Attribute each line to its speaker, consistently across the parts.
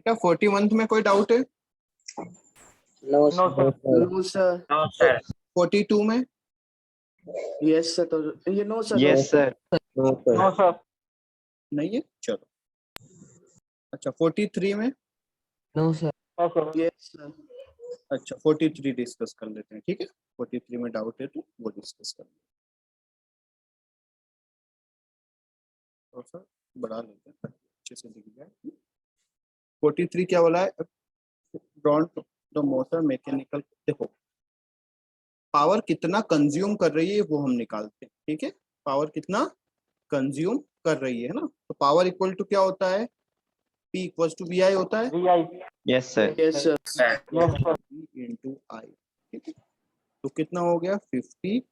Speaker 1: बेटा 41 में कोई डाउट है?
Speaker 2: No
Speaker 3: no sir.
Speaker 2: No sir.
Speaker 3: No sir.
Speaker 1: 42 में?
Speaker 2: Yes sir. तो ये no sir.
Speaker 4: Yes sir.
Speaker 3: No sir.
Speaker 1: नहीं है, चलो। अच्छा 43 में?
Speaker 5: No sir.
Speaker 3: No sir.
Speaker 2: Yes sir.
Speaker 1: अच्छा 43 डिस्कस कर लेते हैं, ठीक है। 43 में डाउट है तो वो डिस्कस कर लेते हैं, और सर बढ़ा लेते हैं अच्छे से दिख जाए। 43 क्या बोला है? Don't the motor mechanical. देखो पावर कितना कंज्यूम कर रही है वो हम निकालते हैं, ठीक है। पावर कितना कंज्यूम कर रही है ना, तो पावर इक्वल टू क्या होता है? P इक्वल टू VI होता है।
Speaker 3: VI।
Speaker 4: Yes sir.
Speaker 2: Yes sir.
Speaker 3: Yes sir.
Speaker 1: Into i, ठीक है। तो कितना हो गया? 50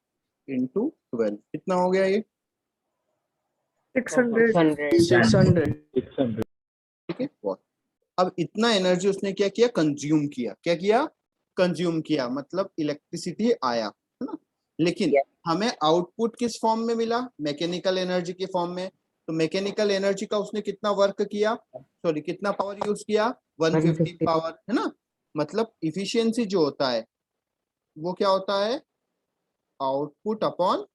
Speaker 1: इंटू 12 कितना हो गया ये?
Speaker 5: 600।
Speaker 2: 600।
Speaker 1: ठीक है। बहुत। अब इतना एनर्जी उसने क्या किया? कंज्यूम किया। क्या किया? कंज्यूम किया, मतलब इलेक्ट्रिसिटी आया, है ना। लेकिन हमें आउटपुट किस फॉर्म में मिला? मैकेनिकल एनर्जी के फॉर्म में। तो मैकेनिकल एनर्जी का उसने कितना वर्क किया, सॉरी कितना पावर यूज किया? 150 पावर, है ना। मतलब इफिशियंसी जो होता है वो क्या होता है? आउटपुट अपॉन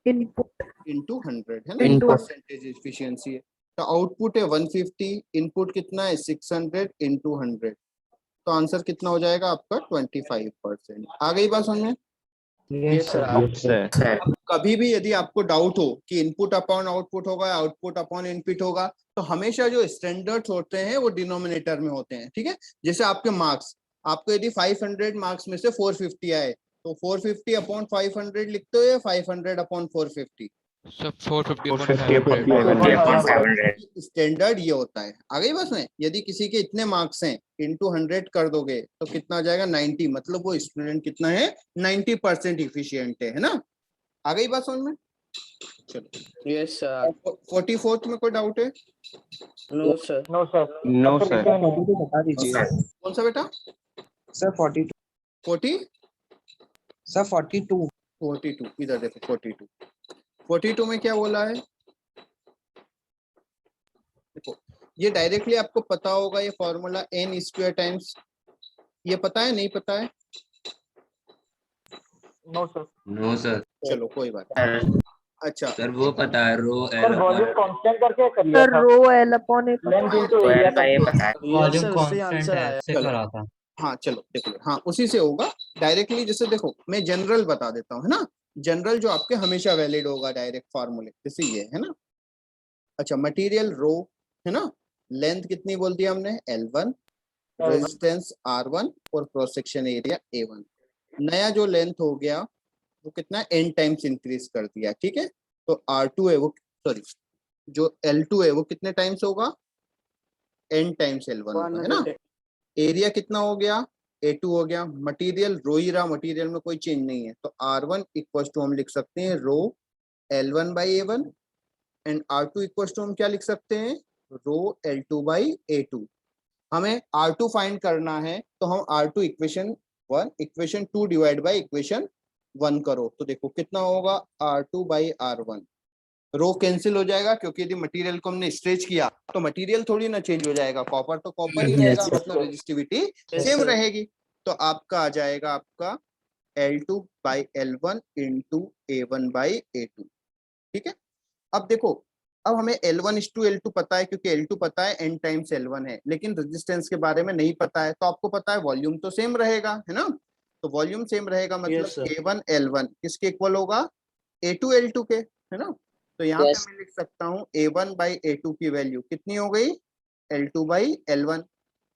Speaker 5: इनपुट
Speaker 1: इंटू 100, है ना। परसेंटेज इफिशियंसी है। तो आउटपुट है 150, इनपुट कितना है? 600 इंटू 100। तो आंसर कितना हो जाएगा आपका? 25%। आ गई बात समझ में?
Speaker 2: Yes sir.
Speaker 4: सर।
Speaker 1: कभी भी यदि आपको डाउट हो कि इनपुट अपॉन आउटपुट होगा, आउटपुट अपॉन इनपुट होगा, तो हमेशा जो स्टैंडर्ड्स होते हैं वो डिनोमिनेटर में होते हैं, ठीक है। जैसे आपके मार्क्स, आपको यदि 500 मार्क्स में से 450 आए, तो 450 अपॉन 500 लिखते हो या 500 अपॉन 450?
Speaker 6: सब 450
Speaker 1: स्टैंडर्ड ये होता है। आ गई बस में, यदि किसी के इतने मार्क्स हैं इंटू 100 कर दोगे तो कितना आ जाएगा? 90। मतलब वो स्टूडेंट कितना है? 90% इफिशियंट है ना। आ गई बात समझ में? चलो।
Speaker 2: Yes sir.
Speaker 1: 44th में कोई डाउट है?
Speaker 2: No sir.
Speaker 3: No sir.
Speaker 4: No sir.
Speaker 5: बता दीजिए
Speaker 1: कौन सा बेटा?
Speaker 5: सर। 42
Speaker 1: 40
Speaker 5: सर। 42
Speaker 1: 42 इधर देखो। 42 में क्या बोला है? देखो ये डायरेक्टली आपको पता होगा, ये फॉर्मूला n स्क्वायर टाइम्स, ये पता है नहीं पता है?
Speaker 3: No sir.
Speaker 7: No sir.
Speaker 1: चलो कोई बात नहीं। अच्छा
Speaker 7: सर वो पता है rho
Speaker 3: sir
Speaker 7: L
Speaker 3: volume constant करके कर लिया
Speaker 5: सर।
Speaker 3: था।
Speaker 5: Rho L upon A
Speaker 3: length into area का।
Speaker 2: Yes sir. उससे आंसर आया।
Speaker 1: चलो हाँ चलो देख लो, हाँ उसी से होगा डायरेक्टली। जैसे देखो मैं जनरल बता देता हूँ, है ना। जनरल जो आपके हमेशा वैलिड होगा डायरेक्ट फॉर्मूले, जैसे ये है ना। अच्छा मटेरियल रो, है ना। लेंथ कितनी बोल दी हमने? L1, रेजिस्टेंस R1 और क्रॉस सेक्शन एरिया A1। नया जो लेंथ हो गया वो कितना? n टाइम्स इंक्रीज कर दिया, ठीक है। तो R2 है वो, सॉरी जो L2 है वो कितने टाइम्स होगा? n टाइम्स L1 होगा, है ना। एरिया कितना हो गया? A2 हो गया। मटेरियल रो ही रहा, मटेरियल में कोई चेंज नहीं है, तो R1 इक्वल टू हम लिख सकते हैं rho L1 by A1 and R2 equal to हम क्या लिख सकते हैं? Rho L2 by A2। हमें R2 फाइंड करना है तो हम R2 equation 1 equation 2 divide by equation 1 करो, तो देखो कितना होगा? R2 by R1। Row cancel हो जाएगा क्योंकि यदि मटेरियल को हमने स्ट्रेच किया तो मटेरियल थोड़ी ना चेंज हो जाएगा, कॉपर तो कॉपर ही रहेगा, मतलब रेजिस्टिविटी सेम रहेगी। तो आपका आ जाएगा आपका L2 by L1 into A1 by A2, ठीक है। अब देखो, अब हमें L1:L2 पता है क्योंकि L2 पता है n टाइम्स L1 है, लेकिन रेजिस्टेंस के बारे में नहीं पता है। तो आपको पता है वॉल्यूम तो सेम रहेगा, है ना। तो वॉल्यूम सेम रहेगा मतलब A1 L1 किसके इक्वल होगा? A2 L2 के, है ना। तो यहाँ पे मैं लिख सकता हूँ A1 बाई A2 की वैल्यू कितनी हो गई? L2 by L1।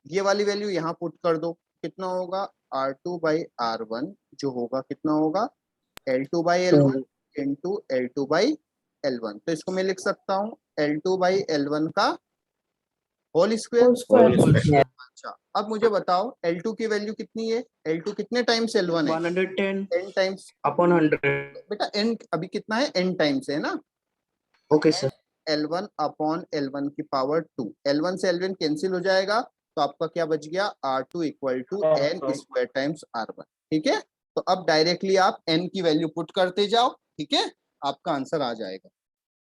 Speaker 1: ये वाली वैल्यू यहाँ पुट कर दो, कितना होगा? R2 बाई R1 जो होगा कितना होगा? L2 by L1 into L2 by L1। तो इसको मैं लिख सकता हूँ L2 बाई L1 का होल स्क्वायर। अच्छा अब मुझे बताओ L2 की वैल्यू कितनी है? L2 कितने टाइम्स L1 है?
Speaker 2: 110
Speaker 1: n टाइम्स
Speaker 2: अपॉन 100।
Speaker 1: बेटा n अभी कितना है? n टाइम्स है ना।
Speaker 2: Okay sir.
Speaker 1: L1 upon L1 की पावर 2, L1 से L1 कैंसिल हो जाएगा, तो आपका क्या बच गया? R2 equal to n square times R1, ठीक है। तो अब डायरेक्टली आप n की वैल्यू पुट करते जाओ, ठीक है, आपका आंसर आ जाएगा,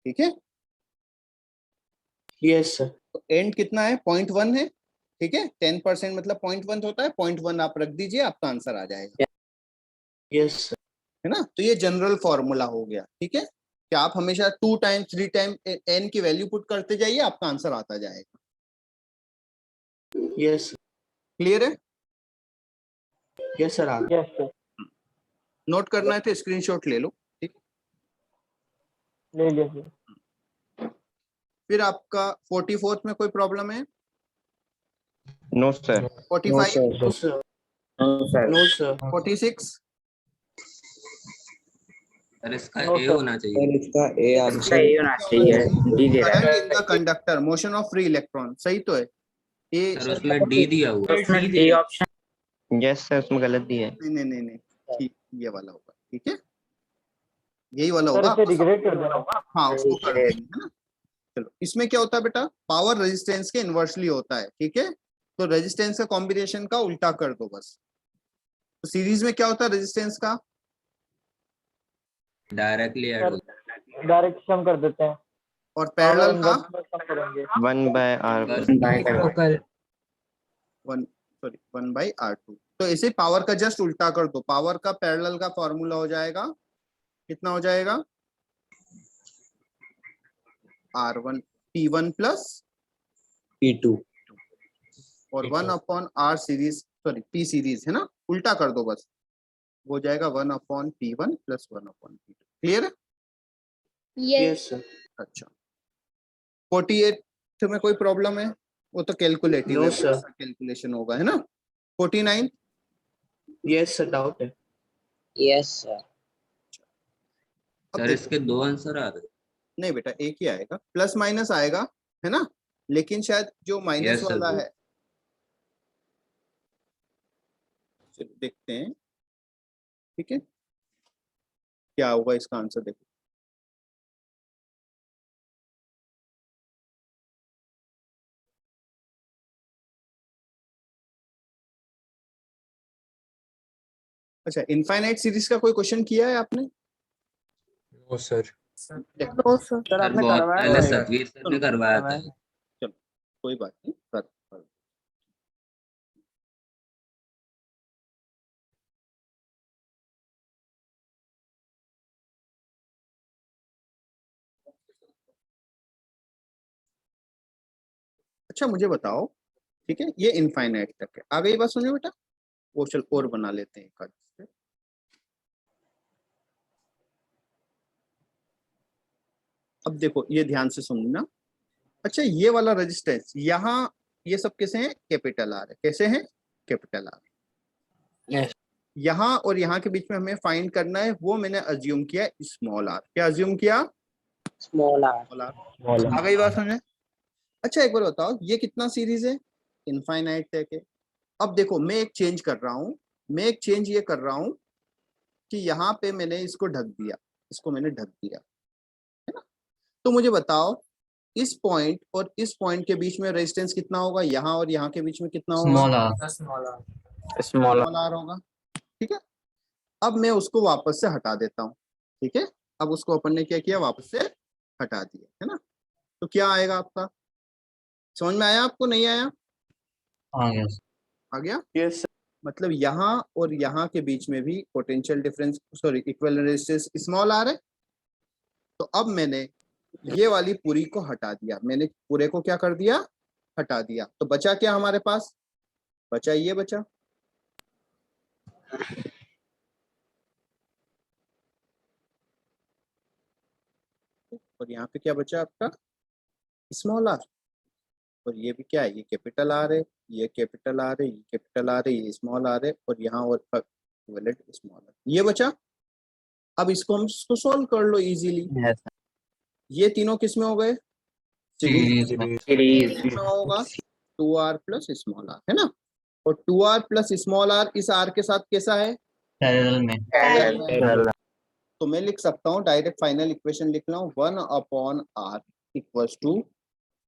Speaker 1: ठीक है।
Speaker 2: Yes sir.
Speaker 1: तो एंड कितना है 0.1 है, ठीक है, 10% मतलब 0.1 होता है, 0.1 आप रख दीजिए, आपका आंसर आ जाएगा,
Speaker 2: Yes, sir.
Speaker 1: है ना। तो ये जनरल फॉर्मूला हो गया, ठीक है, कि आप हमेशा 2 टाइम 3 टाइम एन की वैल्यू पुट करते जाइए, आपका आंसर आता जाएगा।
Speaker 2: Yes, sir.
Speaker 1: क्लियर है?
Speaker 2: Yes, sir. आप
Speaker 3: Yes, sir.
Speaker 1: नोट करना है तो स्क्रीनशॉट ले लो, ठीक।
Speaker 3: ले लिया sir.
Speaker 1: फिर आपका 44th में कोई प्रॉब्लम है?
Speaker 4: No, sir.
Speaker 1: 45,
Speaker 2: No, sir.
Speaker 3: No, sir.
Speaker 2: No, sir.
Speaker 1: 46,
Speaker 7: sir इसका
Speaker 3: No,
Speaker 7: ए
Speaker 3: sir.
Speaker 7: होना चाहिए।
Speaker 5: इसका ए
Speaker 3: इसका
Speaker 5: आंसर
Speaker 3: ये होना चाहिए, डी दे रहा है।
Speaker 1: Current in the conductor, motion of free electron, सही तो है ये?
Speaker 7: सर उसमें डी दिया हुआ है।
Speaker 3: उसमें डी ऑप्शन
Speaker 4: Yes, sir. उसमें गलत दिया है।
Speaker 1: नहीं नहीं नहीं नहीं, ठीक, ये वाला होगा, ठीक है, यही वाला
Speaker 3: सर
Speaker 1: होगा।
Speaker 3: इसे रिग्रेड कर देना।
Speaker 1: हाँ, उसको कर देंगे, है ना। चलो, इसमें क्या होता है बेटा, पावर रेजिस्टेंस के इनवर्सली होता है, ठीक है, तो रेजिस्टेंस का कॉम्बिनेशन का उल्टा कर दो बस। तो सीरीज में क्या होता है रेजिस्टेंस का?
Speaker 7: डायरेक्टली ऐड होता
Speaker 3: डायरेक्ट सम कर देते हैं।
Speaker 1: और पैरेलल का?
Speaker 3: सम करेंगे।
Speaker 4: 1/R1।
Speaker 7: है।
Speaker 1: 1/R2। तो ऐसे पावर का जस्ट उल्टा कर दो, पावर का पैरेलल का फॉर्मूला हो जाएगा, कितना हो जाएगा? R1 P1 प्लस
Speaker 5: P2
Speaker 1: और 1/R series, sorry P series, है ना, उल्टा कर दो बस, हो जाएगा 1/P1 प्लस 1/P2। क्लियर है?
Speaker 2: Yes, sir.
Speaker 1: अच्छा, 48 में कोई प्रॉब्लम है? वो तो कैलकुलेटिव
Speaker 2: No,
Speaker 1: है,
Speaker 2: sir.
Speaker 1: कैलकुलेशन होगा, है ना। 49,
Speaker 2: Yes, sir. Doubt है।
Speaker 5: yes sir
Speaker 1: अब
Speaker 7: सर
Speaker 1: देखो,
Speaker 7: इसके दो आंसर आ रहे।
Speaker 1: नहीं बेटा एक ही आएगा, प्लस माइनस आएगा, है ना, लेकिन शायद जो माइनस
Speaker 7: Yes, sir.
Speaker 1: वाला है, चलो देखते हैं, ठीक है, क्या होगा इसका आंसर, देखो। अच्छा, इनफाइनाइट सीरीज का कोई क्वेश्चन किया है आपने?
Speaker 6: No sir.
Speaker 5: no sir
Speaker 2: sir
Speaker 7: sir
Speaker 2: आपने
Speaker 7: बहुत
Speaker 2: करवाया
Speaker 7: पहले
Speaker 2: था।
Speaker 7: सतवीर सर ने करवाया था।
Speaker 1: चलो कोई बात नहीं, कर। अच्छा मुझे बताओ, ठीक है, ये इनफाइनाइट तक है, आ गई बात समझो बेटा, वो चल और बना लेते हैं एक आध से। अब देखो ये ध्यान से सुनना। अच्छा, ये वाला रेजिस्टेंस यहाँ, ये सब कैसे हैं? कैपिटल आर है, कैसे हैं? Capital R.
Speaker 2: Yes.
Speaker 1: यहाँ और यहाँ के बीच में हमें फाइंड करना है, वो मैंने अज्यूम किया स्मॉल आर। क्या अज्यूम किया?
Speaker 5: small r
Speaker 1: small r. आ गई बात समझे? अच्छा एक बार बताओ, ये कितना सीरीज है? इनफाइनाइट तक है। अब देखो मैं एक चेंज कर रहा हूँ, मैं एक चेंज ये कर रहा हूँ कि यहाँ पे मैंने इसको ढक दिया, इसको मैंने ढक दिया, है ना। तो मुझे बताओ इस पॉइंट और इस पॉइंट के बीच में रेजिस्टेंस कितना होगा? यहाँ और यहाँ के बीच में कितना होगा?
Speaker 3: स्मॉल
Speaker 1: स्मॉल आर होगा, ठीक है। अब मैं उसको वापस से हटा देता हूँ, ठीक है, अब उसको अपन ने क्या किया? वापस से हटा दिया, है ना। तो क्या आएगा आपका? समझ में आया आपको? नहीं आया? आ गया?
Speaker 2: Yes, sir.
Speaker 1: मतलब यहाँ और यहाँ के बीच में भी potential difference, sorry equivalent resistance small R है। तो अब मैंने ये वाली पूरी को हटा दिया, मैंने पूरे को क्या कर दिया? हटा दिया। तो बचा क्या हमारे पास? बचा ये बचा, और यहाँ पे क्या बचा आपका? Small R. और ये भी क्या है? ये कैपिटल आर है, ये कैपिटल आर है, ये कैपिटल आर है, ये स्मॉल आर है, और यहाँ और स्मॉल आर, ये बचा। अब इसको हम इसको सॉल्व कर लो इजीली। ये तीनों किस में हो गए? सीरीज
Speaker 3: सीरीज
Speaker 1: में होगा 2r प्लस स्मॉल आर, है ना। और 2r प्लस स्मॉल आर इस r के साथ कैसा है?
Speaker 7: पैरेलल में।
Speaker 1: तो मैं लिख सकता हूँ, डायरेक्ट फाइनल इक्वेशन लिख रहा हूँ, 1/r इक्वल्स टू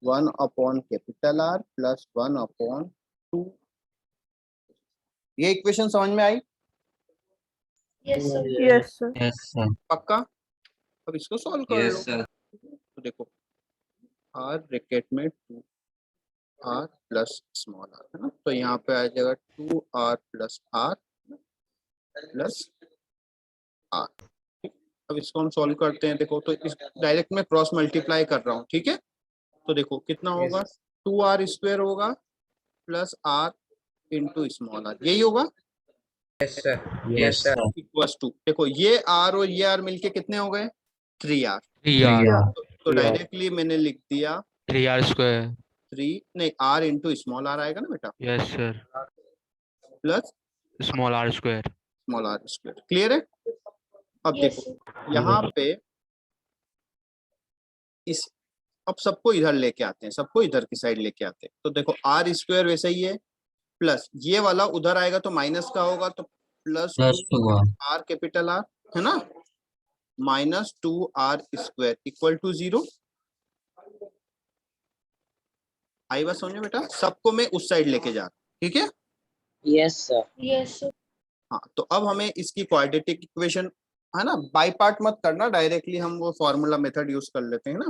Speaker 1: 1/कैपिटल R प्लस 1/2। ये इक्वेशन समझ में आई?
Speaker 5: yes sir
Speaker 1: पक्का? अब इसको सॉल्व कर लो।
Speaker 7: Yes sir.
Speaker 1: तो देखो r ब्रैकेट में 2 आर प्लस स्मॉल आर, है ना। तो यहाँ पे आ जाएगा 2r plus are plus are. अब इसको हम सॉल्व करते हैं। देखो तो इस डायरेक्ट में क्रॉस मल्टीप्लाई कर रहा हूँ, ठीक है। तो देखो कितना होगा, 2r स्क्वायर होगा plus R into small R, यही होगा
Speaker 6: Yes, sir.
Speaker 7: Yes, sir.
Speaker 1: Equals to, देखो ये आर और ये आर मिलके कितने हो गए, 3r।
Speaker 8: 3r
Speaker 1: तो डायरेक्टली मैंने लिख दिया
Speaker 8: 3r स्क्वायर
Speaker 1: 3 नहीं आर इंटू स्मॉल आर आएगा ना बेटा,
Speaker 8: yes sir
Speaker 1: plus
Speaker 8: small r square
Speaker 1: small R square. Clear है। अब देखो यहाँ पे इस, अब सबको इधर लेके आते हैं, सबको इधर की साइड लेके आते हैं। तो देखो आर स्क्वायर वैसे ही है, प्लस ये वाला उधर आएगा तो माइनस का होगा, तो plus
Speaker 7: Plus 2r.
Speaker 1: R capital R, है ना, minus 2r square equal to 0। आई बात समझो बेटा, सबको मैं उस साइड लेके जा रहा हूं, ठीक है।
Speaker 5: Yes, sir.
Speaker 1: हाँ, तो अब हमें इसकी क्वाड्रेटिक इक्वेशन, है ना, बाई पार्ट मत करना, डायरेक्टली हम वो फॉर्मूला मेथड यूज कर लेते हैं ना।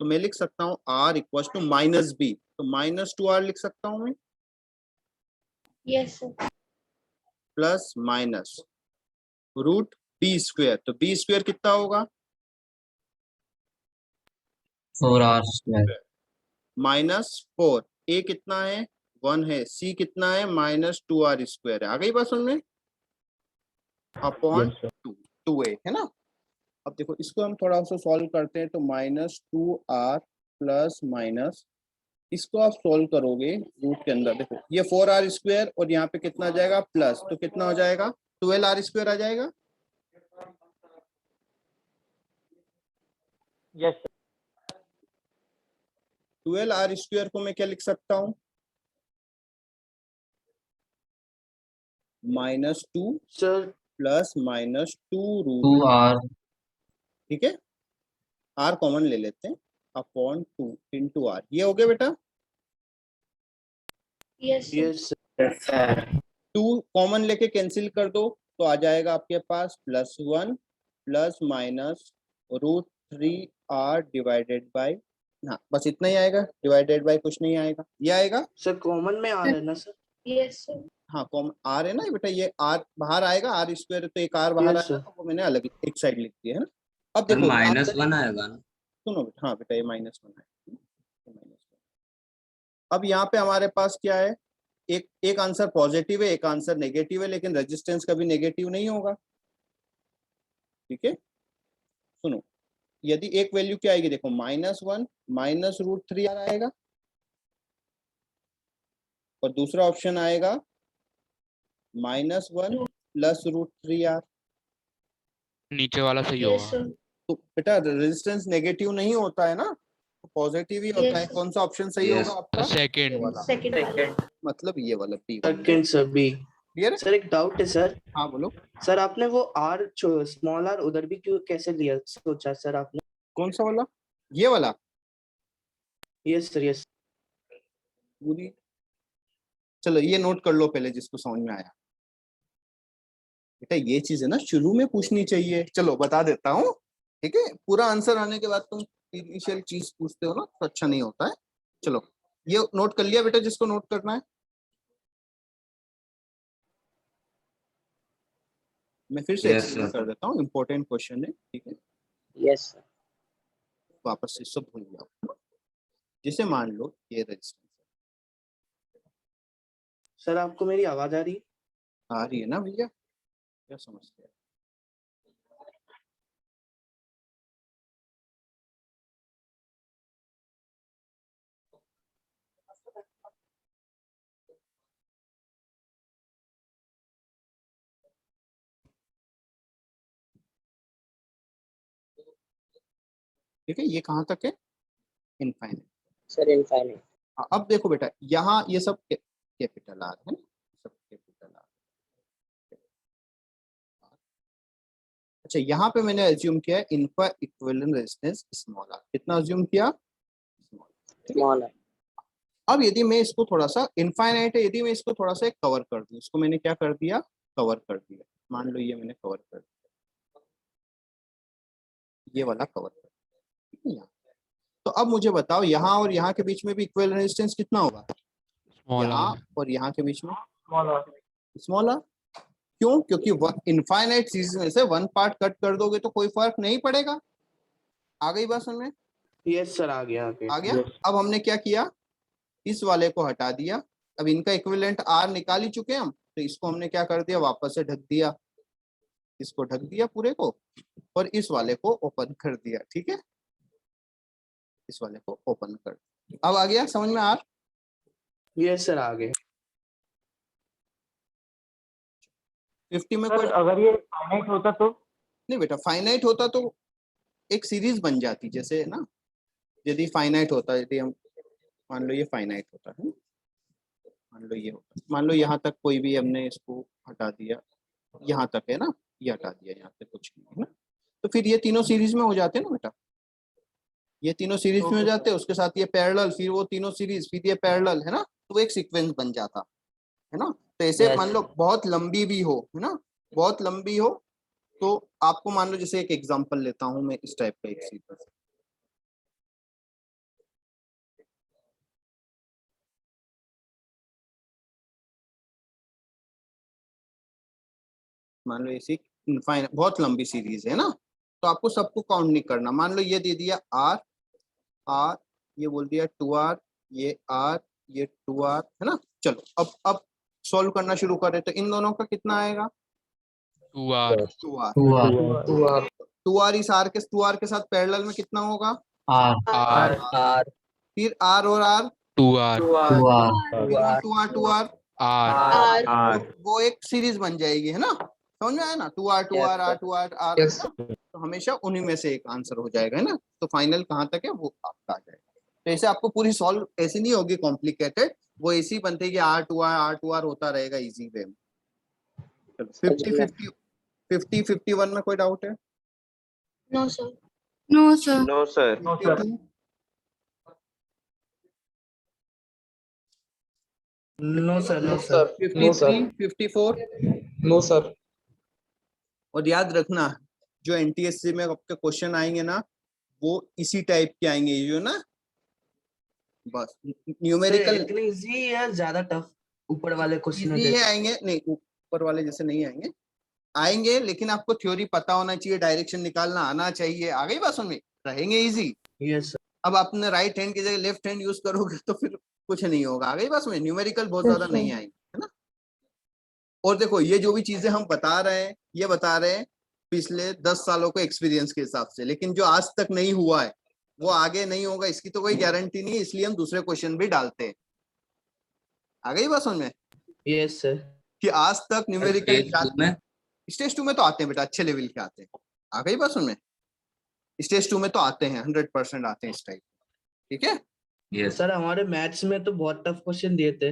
Speaker 1: तो मैं लिख सकता हूँ r equal to minus B, तो माइनस 2r लिख सकता हूँ मैं,
Speaker 5: Yes, sir.
Speaker 1: Plus minus root B square. तो बी स्क्वायर कितना होगा,
Speaker 7: 4r square.
Speaker 1: माइनस 4, ए कितना है 1 है, सी कितना है माइनस 2r स्क्वायर है। आ गई बात समझ में, अपॉन 2a, है ना। अब देखो इसको हम थोड़ा सा सॉल्व करते हैं। तो माइनस 2r प्लस माइनस, इसको आप सॉल्व करोगे रूट के अंदर, देखो ये 4r स्क्वायर और यहाँ पे कितना आ जाएगा प्लस, तो कितना हो जाएगा 12r स्क्वायर आ जाएगा।
Speaker 3: यस
Speaker 1: 12r स्क्वायर को मैं क्या लिख सकता हूँ, minus 2
Speaker 2: sir
Speaker 1: plus minus 2 root,
Speaker 7: 2r.
Speaker 1: ठीक है, r कॉमन ले लेते हैं, अपॉन 2 इंटू आर। ये हो गया बेटा,
Speaker 5: Yes,
Speaker 2: यस
Speaker 1: 2 कॉमन लेके कैंसिल कर दो, तो आ जाएगा आपके पास plus 1 plus minus root 3r divided by, हाँ बस इतना ही आएगा, डिवाइडेड बाय कुछ नहीं आएगा, ये आएगा।
Speaker 2: सर कॉमन में आ रहा है ना सर।
Speaker 5: Yes, sir.
Speaker 1: हाँ कॉमन आर है ना बेटा, ये आर बाहर आएगा, आर स्क्वायर तो एक आर बाहर
Speaker 2: Yes,
Speaker 1: आएगा,
Speaker 2: sir.
Speaker 1: तो वो मैंने अलग एक साइड लिख दिया है ना। अब
Speaker 7: सर
Speaker 1: देखो
Speaker 7: -1 आएगा ना.
Speaker 1: सुनो बेटा, हाँ बेटा ये माइनस 1 है, अब यहाँ पे हमारे पास क्या है, एक आंसर पॉजिटिव है, एक आंसर नेगेटिव है, लेकिन रेजिस्टेंस कभी नेगेटिव नहीं होगा, ठीक है। सुनो, यदि एक वैल्यू क्या आएगी, देखो -1 माइनस रूट 3r आएगा, और दूसरा ऑप्शन आएगा -1 प्लस रूट 3r।
Speaker 8: नीचे वाला सही
Speaker 5: Yes,
Speaker 8: होगा
Speaker 5: sir.
Speaker 1: तो बेटा रेजिस्टेंस नेगेटिव नहीं होता है ना, पॉजिटिव ही होता
Speaker 5: Yes,
Speaker 1: है।
Speaker 5: sir.
Speaker 1: कौन सा ऑप्शन सही
Speaker 7: Yes.
Speaker 1: होगा आपका, ये
Speaker 8: सेकंड
Speaker 1: वाला,
Speaker 5: Second.
Speaker 1: मतलब ये वाला B.
Speaker 2: Second sir B.
Speaker 1: Clear है।
Speaker 2: सर एक डाउट है सर।
Speaker 1: हाँ बोलो,
Speaker 2: सर आपने वो आर स्मॉल आर उधर भी क्यों कैसे लिया सोचा सर आपने?
Speaker 1: कौन सा वाला, ये वाला
Speaker 2: यस सर यस।
Speaker 1: पूरी, चलो ये नोट कर लो पहले जिसको समझ में आया। बेटा ये चीज है ना शुरू में पूछनी चाहिए, चलो बता देता हूँ, ठीक है। पूरा आंसर आने के बाद तुम इनिशियल चीज पूछते हो ना तो अच्छा नहीं होता है। चलो ये नोट कर लिया बेटा, जिसको नोट करना है। मैं फिर से
Speaker 7: Yes,
Speaker 1: एक्सप्लेन
Speaker 7: sir.
Speaker 1: कर देता हूँ, इम्पोर्टेंट क्वेश्चन है, ठीक है।
Speaker 5: Yes, sir.
Speaker 1: वापस से सब भूल जाओ। जैसे मान लो ये रेजिस्टेंस
Speaker 2: सर आपको मेरी आवाज आ रही है?
Speaker 1: आ रही है ना भैया, क्या समझते हैं। ठीक है, ये कहाँ तक है, इनफाइनाइट।
Speaker 5: Sir, infinite.
Speaker 1: अब देखो बेटा यहाँ ये सब कैपिटल आर है ना, सब कैपिटल आर। अच्छा यहाँ पे मैंने अज्यूम किया है इनका इक्विवेलेंट रेजिस्टेंस स्मॉल आर, कितना अज्यूम किया, स्मॉल।
Speaker 5: Small r.
Speaker 1: अब यदि मैं इसको थोड़ा सा इनफाइनाइट है, यदि मैं इसको थोड़ा सा कवर कर दूं, इसको मैंने क्या कर दिया, कवर कर दिया। मान लो ये मैंने कवर कर दिया, ये वाला कवर कर दिया, ठीक है। यहाँ तो तो अब मुझे बताओ यहाँ और यहाँ के बीच में भी इक्वल रेजिस्टेंस कितना होगा?
Speaker 8: स्मॉल
Speaker 1: यहाँ
Speaker 8: आर
Speaker 1: और यहाँ के बीच में
Speaker 3: स्मॉलर
Speaker 1: स्मॉल आर। क्यों? क्योंकि इनफाइनाइट सीरीज में से वन पार्ट कट कर दोगे तो कोई फर्क नहीं पड़ेगा। आ गई बात समझ में?
Speaker 2: यस सर, आ गया
Speaker 1: आ गया। अब हमने क्या किया, इस वाले को हटा दिया। अब इनका इक्विवेलेंट आर निकाल ही चुके हम, तो इसको हमने क्या कर दिया, वापस से ढक दिया। इसको ढक दिया पूरे को, और इस वाले को ओपन कर दिया। ठीक है, इस वाले को ओपन कर दिया। अब आ गया समझ में आर?
Speaker 2: यस सर, आ गया।
Speaker 1: 50 में
Speaker 3: सर
Speaker 1: कोई
Speaker 3: अगर ये फाइनाइट होता तो
Speaker 1: नहीं बेटा, फाइनाइट होता तो एक सीरीज बन जाती, जैसे ना, यदि फाइनाइट होता, यदि हम मान लो ये फाइनाइट होता है, मान लो ये होता, मान लो यहाँ तक कोई भी हमने इसको हटा दिया, यहाँ तक है ना, ये हटा दिया, यहाँ तक कुछ नहीं है ना, तो फिर ये तीनों सीरीज में हो जाते हैं ना बेटा, ये तीनों सीरीज में हो जाते हैं, उसके साथ ये पैरेलल, फिर वो तीनों सीरीज, फिर ये पैरेलल, है ना, तो वो एक सीक्वेंस बन जाता है ना। तो ऐसे
Speaker 5: Yes.
Speaker 1: मान लो बहुत लंबी भी हो, है ना, बहुत लंबी हो, तो आपको मान लो, जैसे एक एग्जांपल लेता हूं मैं इस टाइप का एक सीक्वेंस, मान लो ऐसी इनफाइनाइट बहुत लंबी सीरीज है ना, तो आपको सबको काउंट नहीं करना। मान लो ये दे दिया आर, आर, ये बोल दिया 2r, ये r, ये 2r, है ना। चलो अब सॉल्व करना शुरू करें, तो इन दोनों का कितना आएगा?
Speaker 8: 2r
Speaker 1: 2r।
Speaker 7: 2r
Speaker 1: 2r इस r के साथ पैरेलल में कितना होगा?
Speaker 7: r
Speaker 8: r
Speaker 5: R
Speaker 1: फिर r और r,
Speaker 8: 2r
Speaker 7: 2r
Speaker 1: फिर 2r
Speaker 8: r
Speaker 5: R
Speaker 1: वो एक सीरीज बन जाएगी, है ना, समझ में आया ना, 2r 2r r 2r r,
Speaker 5: Yes.
Speaker 1: तो हमेशा उन्हीं में से एक आंसर हो जाएगा, है ना। तो फाइनल कहाँ तक है वो आपका आ जाएगा। तो ऐसे आपको पूरी सॉल्व ऐसी नहीं होगी कॉम्प्लिकेटेड, वो ऐसी बनती है कि r2r होता रहेगा इजी वे में। चलो 50 51 में कोई डाउट है?
Speaker 9: No, sir. No, sir.
Speaker 4: No sir.
Speaker 1: 52
Speaker 2: no sir, no sir.
Speaker 1: 53 54
Speaker 5: No sir.
Speaker 1: और याद रखना, जो एनटीएससी में आपके क्वेश्चन आएंगे ना, वो इसी टाइप के आएंगे, ये जो ना, बस न्यूमेरिकल
Speaker 2: इतनी इजी या ज्यादा टफ ऊपर वाले क्वेश्चन
Speaker 1: इजी है आएंगे, नहीं ऊपर वाले जैसे नहीं आएंगे, आएंगे, लेकिन आपको थ्योरी पता होना चाहिए, डायरेक्शन निकालना आना चाहिए। आ गई बात समझ में? रहेंगे इजी।
Speaker 2: Yes sir.
Speaker 1: अब आपने राइट हैंड की जगह लेफ्ट हैंड यूज करोगे तो फिर कुछ नहीं होगा। आ गई बात समझ? न्यूमेरिकल बहुत ज्यादा नहीं आएंगे, है ना। और देखो, ये जो भी चीजें हम बता रहे हैं, ये बता रहे हैं पिछले 10 सालों के एक्सपीरियंस के हिसाब से, लेकिन जो आज तक नहीं हुआ है वो आगे नहीं होगा, इसकी तो कोई गारंटी नहीं है, इसलिए हम दूसरे क्वेश्चन भी डालते हैं। आ गई बात समझ में?
Speaker 2: Yes sir.
Speaker 1: कि आज तक न्यूमेरिकल
Speaker 7: में
Speaker 1: स्टेज 2 में तो आते हैं बेटा, अच्छे लेवल के आते हैं। आ गई बात समझ में? स्टेज 2 में तो आते हैं, 100% आते हैं इस टाइप। ठीक है,
Speaker 7: यस
Speaker 2: सर हमारे मैथ्स में तो बहुत टफ क्वेश्चन दिए थे।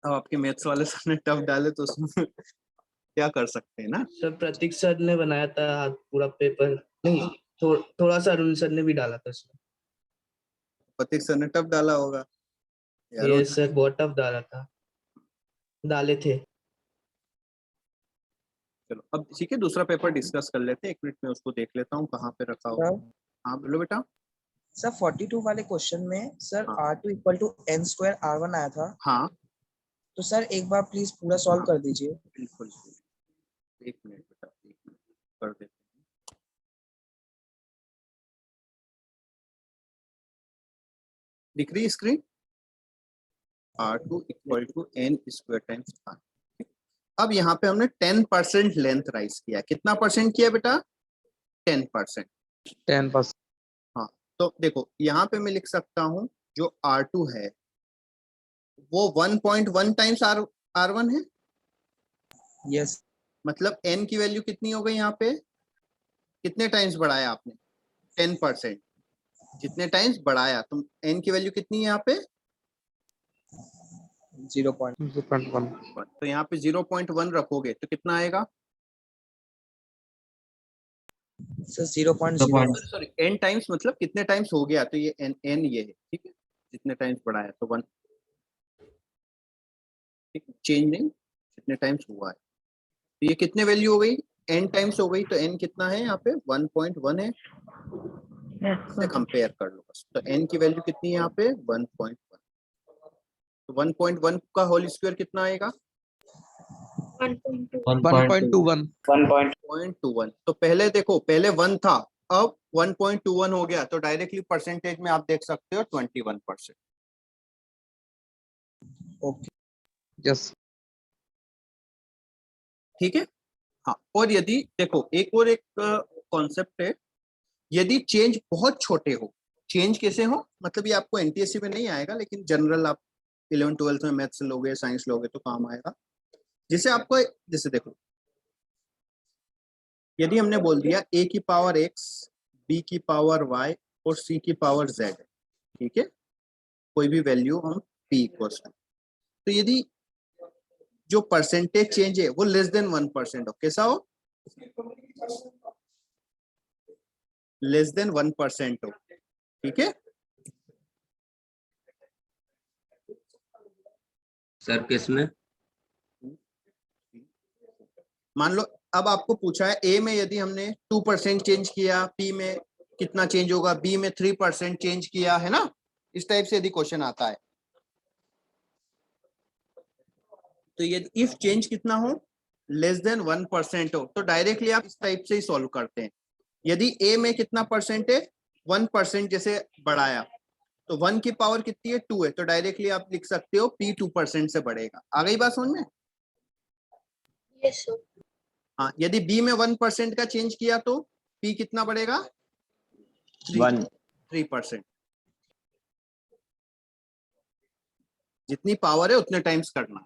Speaker 1: अब आपके मैथ्स वाले सर ने टफ डाले तो उसमें क्या कर सकते हैं ना।
Speaker 2: सर प्रतीक सर ने बनाया था पूरा पेपर, नहीं थोड़ा सा अरुण सर ने भी डाला था उसमें।
Speaker 1: प्रतीक सर ने टफ डाला होगा यार।
Speaker 2: यस सर, बहुत टफ डाले थे।
Speaker 1: चलो अब ठीक है, दूसरा पेपर डिस्कस कर लेते हैं। 1 मिनट में उसको देख लेता हूँ कहाँ पे रखा होगा। हाँ बोलो बेटा।
Speaker 10: सर 42 वाले क्वेश्चन में सर
Speaker 1: हाँ।
Speaker 10: R2 equal to n square R1 आया था,
Speaker 1: हाँ
Speaker 10: तो सर एक बार प्लीज पूरा सॉल्व कर दीजिए।
Speaker 1: बिल्कुल, 1 मिनट बेटा, 1 मिनट कर देते हैं। दिख रही screen? R2 equal to n square times R। अब यहाँ पे हमने 10% लेंथ राइज किया। कितना परसेंट किया बेटा? 10%।
Speaker 5: 10%.
Speaker 1: हाँ, तो देखो यहाँ पे मैं लिख सकता हूँ जो R2 है वो 1.1 टाइम्स R1 है।
Speaker 10: यस,
Speaker 1: मतलब n की वैल्यू कितनी हो गई यहाँ पे? कितने टाइम्स बढ़ाया आपने? 10%। जितने टाइम्स बढ़ाया तो n की वैल्यू कितनी है यहाँ पे?
Speaker 10: 0.1।
Speaker 1: तो यहाँ पे 0.1 रखोगे तो कितना आएगा?
Speaker 10: सर 0.0।
Speaker 1: सॉरी, n टाइम्स मतलब कितने टाइम्स हो गया, तो ये n ये है, ठीक है। जितने टाइम्स बढ़ाया तो 1, ठीक, चेंज नहीं, जितने टाइम्स हुआ है। तो ये कितने वैल्यू हो गई? n टाइम्स हो गई, तो n कितना है यहाँ पे 1.1 है, से कंपेयर कर लो बस। तो n की वैल्यू कितनी है यहाँ पे 1.1, तो 1.1 का होल स्क्वायर कितना आएगा
Speaker 9: 1.2
Speaker 5: 1.21
Speaker 1: 0.21। तो पहले देखो, पहले 1 था, अब 1.21 हो गया, तो डायरेक्टली परसेंटेज में आप देख सकते हो 21%।
Speaker 10: ओके
Speaker 5: yes
Speaker 1: ठीक है। हाँ, और यदि देखो एक और एक कॉन्सेप्ट है, यदि चेंज बहुत छोटे हो, चेंज कैसे हो, मतलब ये आपको एनटीएससी में नहीं आएगा, लेकिन जनरल आप 11th-12th में मैथ्स लोगे, साइंस लोगे तो काम आएगा। जैसे आपको, जैसे देखो, यदि हमने बोल दिया a की पावर x, b की पावर y और c की पावर z है, ठीक है, कोई भी वैल्यू हम p इक्वल्स टू, तो यदि जो परसेंटेज चेंज है वो लेस देन 1% हो, कैसा हो, लेस देन 1% हो, ठीक है।
Speaker 7: सर किसमें?
Speaker 1: मान लो अब आपको पूछा है a में यदि हमने 2% चेंज किया, p में कितना चेंज होगा, b में 3% चेंज किया, है ना, इस टाइप से यदि क्वेश्चन आता है, तो यदि इफ चेंज कितना हो लेस देन 1% हो, तो डायरेक्टली आप इस टाइप से ही सॉल्व करते हैं। यदि a में कितना परसेंट है 1% जैसे बढ़ाया, तो 1 की पावर कितनी है 2 है, तो डायरेक्टली आप लिख सकते हो p 2% से बढ़ेगा। आ गई बात समझ में?
Speaker 9: yes sir
Speaker 1: हाँ, यदि b में 1% का चेंज किया तो p कितना बढ़ेगा 3%। जितनी पावर है उतने टाइम्स करना,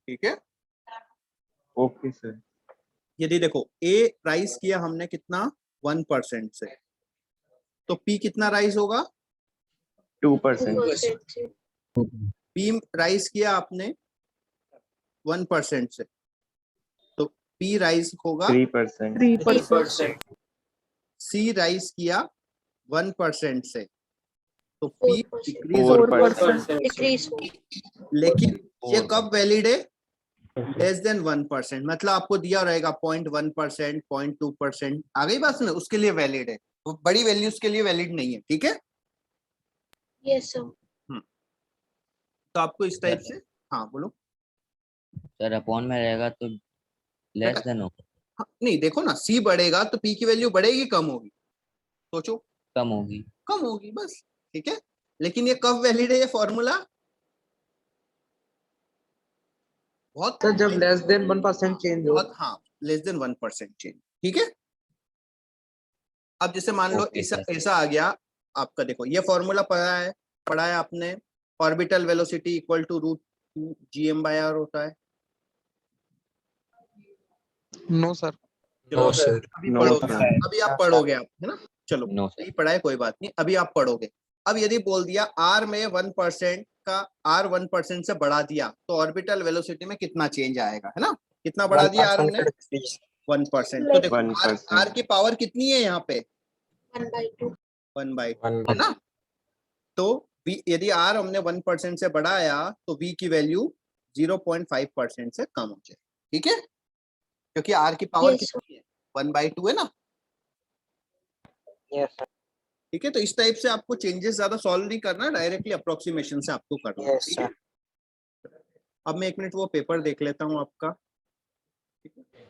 Speaker 1: ठीक है।
Speaker 4: Okay sir.
Speaker 1: यदि देखो a राइज किया हमने कितना 1% से, तो p कितना राइज होगा
Speaker 4: 2%।
Speaker 9: 2% से
Speaker 1: b राइज किया आपने 1% से, तो p राइज होगा
Speaker 4: 3%।
Speaker 9: 3%
Speaker 1: c राइज किया 1% से, तो p
Speaker 9: 4%
Speaker 1: डिक्रीज होगा।
Speaker 4: 4%।
Speaker 9: डिक्रीज हो
Speaker 1: लेकिन ये कब वैलिड है लेस देन 1%, मतलब आपको दिया रहेगा 0.1%, 0.2%, आ गई बात सुनो, उसके लिए वैलिड है, वो बड़ी वैल्यूज के लिए वैलिड नहीं है, ठीक है।
Speaker 9: yes sir
Speaker 1: तो आपको इस टाइप से, हाँ बोलो
Speaker 7: सर अपॉन में रहेगा तो लेस देन होगा,
Speaker 1: हाँ, नहीं देखो ना, c बढ़ेगा तो p की वैल्यू बढ़ेगी कम होगी, सोचो,
Speaker 7: कम होगी।
Speaker 1: कम होगी बस, ठीक है। लेकिन ये कब वैलिड है ये फॉर्मूला, बहुत
Speaker 5: सर जब लेस देन 1% चेंज हो
Speaker 1: बहुत, हाँ लेस देन 1% चेंज, ठीक है। अब जैसे मान लो
Speaker 7: Okay,
Speaker 1: ऐसा
Speaker 7: sir.
Speaker 1: ऐसा आ गया आपका, देखो ये फॉर्मूला पढ़ा है आपने, orbital velocity equal to √2 gm/r होता है।
Speaker 5: No sir
Speaker 6: no sir.
Speaker 1: अभी
Speaker 4: No,
Speaker 1: पढ़ोगे,
Speaker 4: sir.
Speaker 1: अभी आप पढ़ोगे आप, है ना, चलो
Speaker 7: No, sir.
Speaker 1: नहीं पढ़ा है कोई बात नहीं, अभी आप पढ़ोगे। अब यदि बोल दिया r में 1% का, r 1% से बढ़ा दिया, तो ऑर्बिटल वेलोसिटी में कितना चेंज आएगा, है ना, कितना बढ़ा दिया r हमने 1%, तो देखो
Speaker 4: 1%।
Speaker 1: r की पावर कितनी है यहाँ पे
Speaker 9: 1/2
Speaker 1: 1/2, है ना। तो v यदि r हमने 1% से बढ़ाया तो v की वैल्यू 0.5% से कम हो जाए, ठीक है, क्योंकि r की पावर
Speaker 9: Yes,
Speaker 1: कितनी है 1/2 है ना, ठीक है। तो इस टाइप से आपको चेंजेस ज्यादा सॉल्व नहीं करना, डायरेक्टली अप्रोक्सीमेशन से आपको करना है, ठीक है। अब मैं 1 मिनट वो पेपर देख लेता हूँ आपका, ठीक है,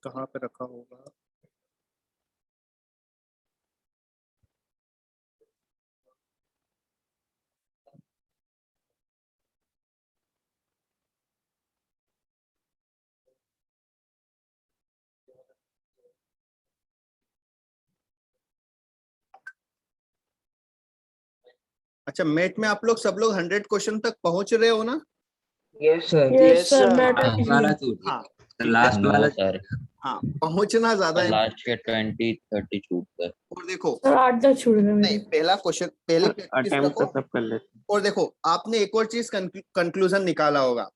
Speaker 1: कहाँ पे रखा होगा, अच्छा मेट में आप लोग सब लोग 100 क्वेश्चन तक पहुंच रहे हो ना?
Speaker 10: Yes sir
Speaker 9: yes sir matter
Speaker 7: last वाला छूट
Speaker 1: हाँ
Speaker 7: गया, लास्ट वाला
Speaker 3: सर
Speaker 1: हाँ, पहुंचना ज्यादा है।
Speaker 3: लास्ट के 20-30 छूट गए।
Speaker 1: और देखो
Speaker 9: सर 8-10 छूट गए
Speaker 1: नहीं, पहला क्वेश्चन पहले प्रैक्टिस
Speaker 4: अटेम्प्ट तो
Speaker 1: रखो,
Speaker 4: सब कर लेते हैं।
Speaker 1: और देखो आपने एक और चीज कंक्लूजन निकाला होगा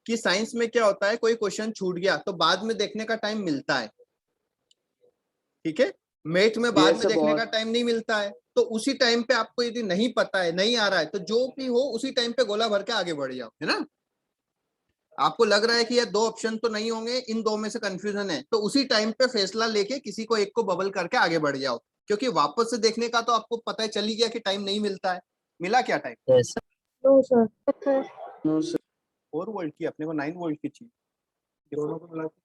Speaker 1: कि साइंस में क्या होता है, कोई क्वेश्चन छूट गया तो बाद में देखने का टाइम मिलता है, ठीक है। मेट में बाद में देखने का टाइम नहीं मिलता है, तो उसी टाइम पे आपको यदि नहीं पता है, नहीं आ रहा है, तो जो भी हो उसी टाइम पे गोला भर के आगे बढ़ जाओ, है ना। आपको लग रहा है कि यार दो ऑप्शन तो नहीं होंगे, इन दो में से कंफ्यूजन है, तो उसी टाइम पे फैसला लेके किसी को एक को बबल करके आगे बढ़ जाओ, क्योंकि वापस से देखने का तो आपको पता है चल ही गया कि टाइम नहीं मिलता है। मिला क्या time?
Speaker 7: Yes
Speaker 9: no sir.
Speaker 1: 4 volt की, अपने को 9 वोल्ट की चाहिए। दोनों को मिला के,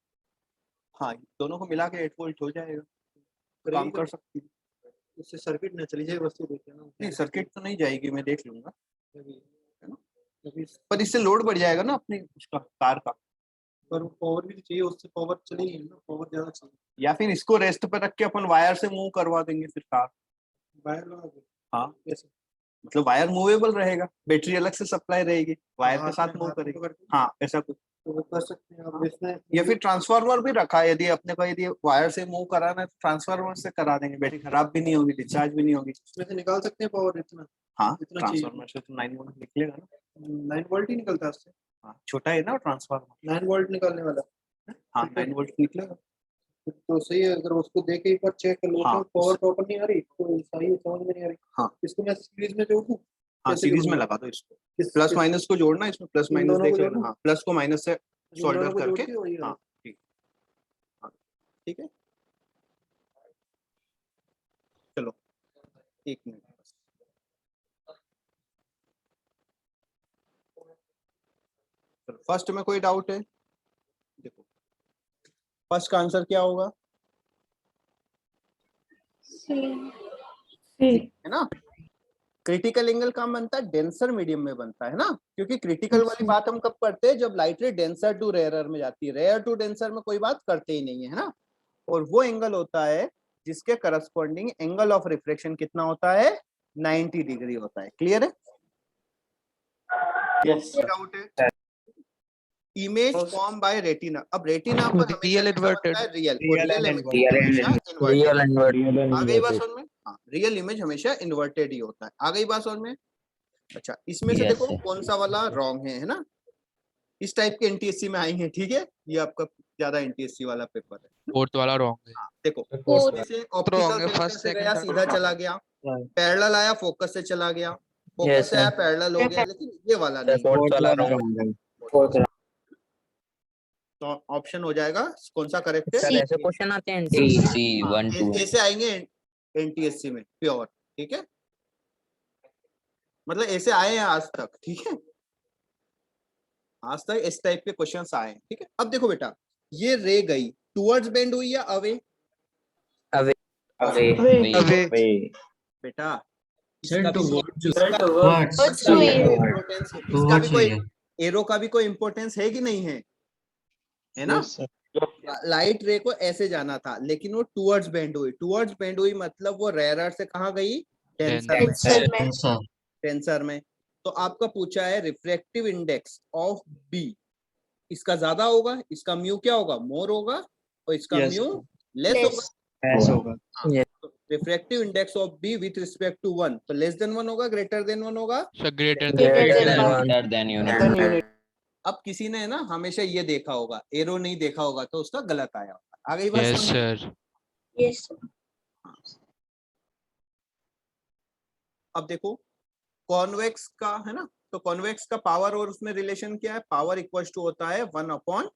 Speaker 1: हाँ दोनों को मिला के 8 वोल्ट हो जाएगा, काम कर सकती है।
Speaker 11: उससे सर्किट ना चली जाए, वस्तु देखे ना।
Speaker 1: नहीं सर्किट तो नहीं जाएगी, मैं देख लूंगा, है ना, पर इससे लोड बढ़ जाएगा ना अपने उसका कार का।
Speaker 11: पर पावर भी चाहिए, उससे पावर चलेगी ना, पावर ज्यादा चाहिए।
Speaker 1: या फिर इसको रेस्ट पर रख के अपन वायर से मूव करवा देंगे फिर कार।
Speaker 11: वायर लगा के,
Speaker 1: हाँ
Speaker 11: कैसे?
Speaker 1: मतलब वायर मूवेबल रहेगा, बैटरी अलग से सप्लाई रहेगी, वायर के साथ मूव
Speaker 11: हाथ में
Speaker 1: करेगी।
Speaker 11: पकड़ के,
Speaker 1: हाँ ऐसा कुछ,
Speaker 11: तो वो कर सकते हैं आप इसमें।
Speaker 1: या फिर ट्रांसफार्मर भी रखा है, यदि अपने को यदि वायर से मूव कराना है तो ट्रांसफार्मर से करा देंगे, बैटरी खराब भी नहीं होगी, डिस्चार्ज भी नहीं होगी।
Speaker 11: इसमें से निकाल सकते हैं पावर इतना।
Speaker 1: हाँ
Speaker 11: इतना चाहिए।
Speaker 1: ट्रांसफार्मर से तो 9 वोल्ट निकलेगा ना।
Speaker 11: 9 वोल्ट ही निकलता है उससे।
Speaker 1: हाँ छोटा है ना ट्रांसफार्मर।
Speaker 11: 9 वोल्ट निकालने वाला।
Speaker 1: हाँ 9 वोल्ट निकलेगा।
Speaker 11: तो सही है, अगर उसको देख के एक बार चेक कर लो,
Speaker 1: हाँ,
Speaker 11: पावर प्रॉपर नहीं आ रही तो सही समझ में नहीं आ रही।
Speaker 1: हाँ
Speaker 11: इसको मैं सीरीज में जोड़ दूं?
Speaker 1: हाँ
Speaker 11: कैसे
Speaker 1: सीरीज में
Speaker 11: जोड़ूंगा?
Speaker 1: लगा दो इसको, प्लस माइनस को जोड़ना, इसमें प्लस
Speaker 11: इन
Speaker 1: माइनस
Speaker 11: दोनों को
Speaker 1: देख लेना।
Speaker 11: जोड़ूं?
Speaker 1: हाँ प्लस को माइनस से
Speaker 11: इन
Speaker 1: सोल्डर
Speaker 11: दोनों को जोड़
Speaker 1: करके।
Speaker 11: के वही
Speaker 1: हाँ ठीक, हाँ ठीक है, चलो 1 मिनट बस। चलो फर्स्ट में कोई डाउट है? देखो फर्स्ट का आंसर क्या होगा,
Speaker 9: सी।
Speaker 1: है ना। क्रिटिकल एंगल कहाँ बनता है? डेंसर मीडियम में बनता है ना, क्योंकि क्रिटिकल वाली बात हम कब करते हैं? जब लाइट रे डेंसर टू रेयरर में जाती है, रेयर टू डेंसर में कोई बात करते ही नहीं है, है ना। और वो एंगल होता है जिसके करस्पॉन्डिंग एंगल ऑफ रिफ्लेक्शन कितना होता है? 90 डिग्री होता है। क्लियर है? डाउट है? Image form by retina. अब रेटिना पर हमेशा
Speaker 5: Real
Speaker 1: कैसा
Speaker 5: inverted.
Speaker 1: बनता है? Real.
Speaker 11: Real
Speaker 1: real
Speaker 11: and
Speaker 1: image
Speaker 10: Real
Speaker 1: हमेशा
Speaker 7: रियल
Speaker 1: इन्वर्टेड।
Speaker 7: एंड
Speaker 1: आ गई बात समझ में? हाँ रियल इमेज हमेशा इन्वर्टेड ही होता है। आ गई बात समझ में? अच्छा इसमें से
Speaker 7: Yes,
Speaker 1: देखो
Speaker 7: sir.
Speaker 1: कौन सा वाला रॉन्ग है ना। इस टाइप के एनटीएससी में आएंगे, ठीक है, ये आपका ज्यादा एनटीएससी वाला पेपर है।
Speaker 8: फोर्थ वाला रॉन्ग है।
Speaker 1: हाँ देखो
Speaker 9: फोर्थ।
Speaker 1: इसमें से
Speaker 5: wrong
Speaker 1: ऑप्टिकल
Speaker 5: है,
Speaker 1: सेंटर
Speaker 5: first,
Speaker 1: से
Speaker 5: second,
Speaker 1: गया,
Speaker 5: third
Speaker 1: सीधा
Speaker 5: wrong
Speaker 1: चला
Speaker 5: है।
Speaker 1: गया, पैरेलल आया, फोकस से चला गया, फोकस
Speaker 7: Yes,
Speaker 1: से आया,
Speaker 7: sir.
Speaker 1: पैरेलल हो गया, लेकिन ये वाला नहीं।
Speaker 7: फोर्थ वाला रॉन्ग है।
Speaker 1: तो ऑप्शन हो जाएगा कौन सा करेक्ट है?
Speaker 7: सर ऐसे क्वेश्चन आते हैं
Speaker 3: सी
Speaker 7: NTE?
Speaker 3: सी
Speaker 1: हाँ,
Speaker 3: 1 2
Speaker 1: ऐसे आएंगे एनटीएससी में प्योर, ठीक है, मतलब ऐसे आए हैं आज तक, ठीक है, आज तक इस टाइप के क्वेश्चंस आए हैं, ठीक है। अब देखो बेटा, ये रे गई टुवर्ड्स बेंड हुई या अवे?
Speaker 7: अवे।
Speaker 5: Away.
Speaker 1: बेटा
Speaker 10: Sir,
Speaker 1: इसका
Speaker 9: Towards
Speaker 1: भी
Speaker 9: हुई।
Speaker 1: इम्पोर्टेंस है, इसका भी कोई एरो का भी कोई इम्पोर्टेंस है कि नहीं है? है ना।
Speaker 5: Yes, sir.
Speaker 1: लाइट रे को ऐसे जाना था, लेकिन वो टुवर्ड्स बेंड हुई। टुवर्ड्स बेंड हुई मतलब वो रेयरर से कहाँ गई? डेंसर में।
Speaker 9: डेंसर में।
Speaker 1: डेंसर में। तो आपका पूछा है रिफ्रैक्टिव इंडेक्स ऑफ बी, इसका ज्यादा होगा, इसका म्यू क्या होगा? मोर होगा, और इसका
Speaker 5: Yes,
Speaker 1: म्यू
Speaker 5: sir.
Speaker 1: लेस होगा।
Speaker 5: Yes, होगा.
Speaker 1: Refractive index of B with respect to 1, तो लेस देन 1 होगा, ग्रेटर देन 1 होगा?
Speaker 8: Sir greater
Speaker 9: Greater
Speaker 8: than
Speaker 9: than one.
Speaker 3: greater than unit.
Speaker 1: अब किसी ने ना हमेशा ये देखा होगा, एरो नहीं देखा होगा, तो उसका गलत आया होगा। आ गई बात
Speaker 8: यस
Speaker 1: समझ में?
Speaker 8: सर।
Speaker 9: यस।
Speaker 1: अब देखो कॉन्वेक्स का है ना, तो कॉन्वेक्स का पावर और उसमें रिलेशन क्या है? पावर इक्वल टू होता है 1 अपॉन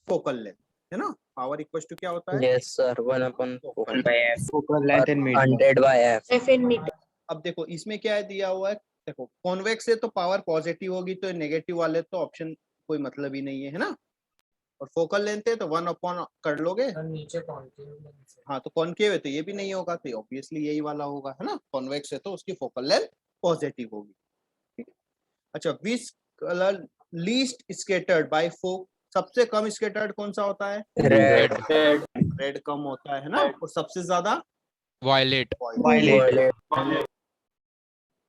Speaker 1: फोकल लेंथ, है ना। पावर इक्वल टू क्या होता है?
Speaker 7: Yes, sir. 1 upon
Speaker 1: focal.
Speaker 5: Focal length and medium.
Speaker 7: 100 by F.
Speaker 9: F इन मीटर।
Speaker 1: अब देखो इसमें क्या है दिया हुआ है, देखो कॉन्वेक्स से तो पावर पॉजिटिव होगी, तो नेगेटिव वाले तो ऑप्शन कोई मतलब ही नहीं है, है ना। और फोकल लेंथ है तो 1 अपॉन कर लोगे।
Speaker 10: नीचे कॉन्केव।
Speaker 1: हाँ तो कॉन्केव है तो ये भी नहीं होगा, तो ऑब्वियसली यही वाला होगा, है ना। कॉन्वेक्स है तो उसकी फोकल लेंथ पॉजिटिव होगी, ठीक है। अच्छा which colour least scattered by fog, सबसे कम स्कैटर्ड कौन सा होता है?
Speaker 7: Red.
Speaker 1: रेड कम होता है ना, और सबसे ज्यादा
Speaker 8: वायलेट।
Speaker 7: Violet.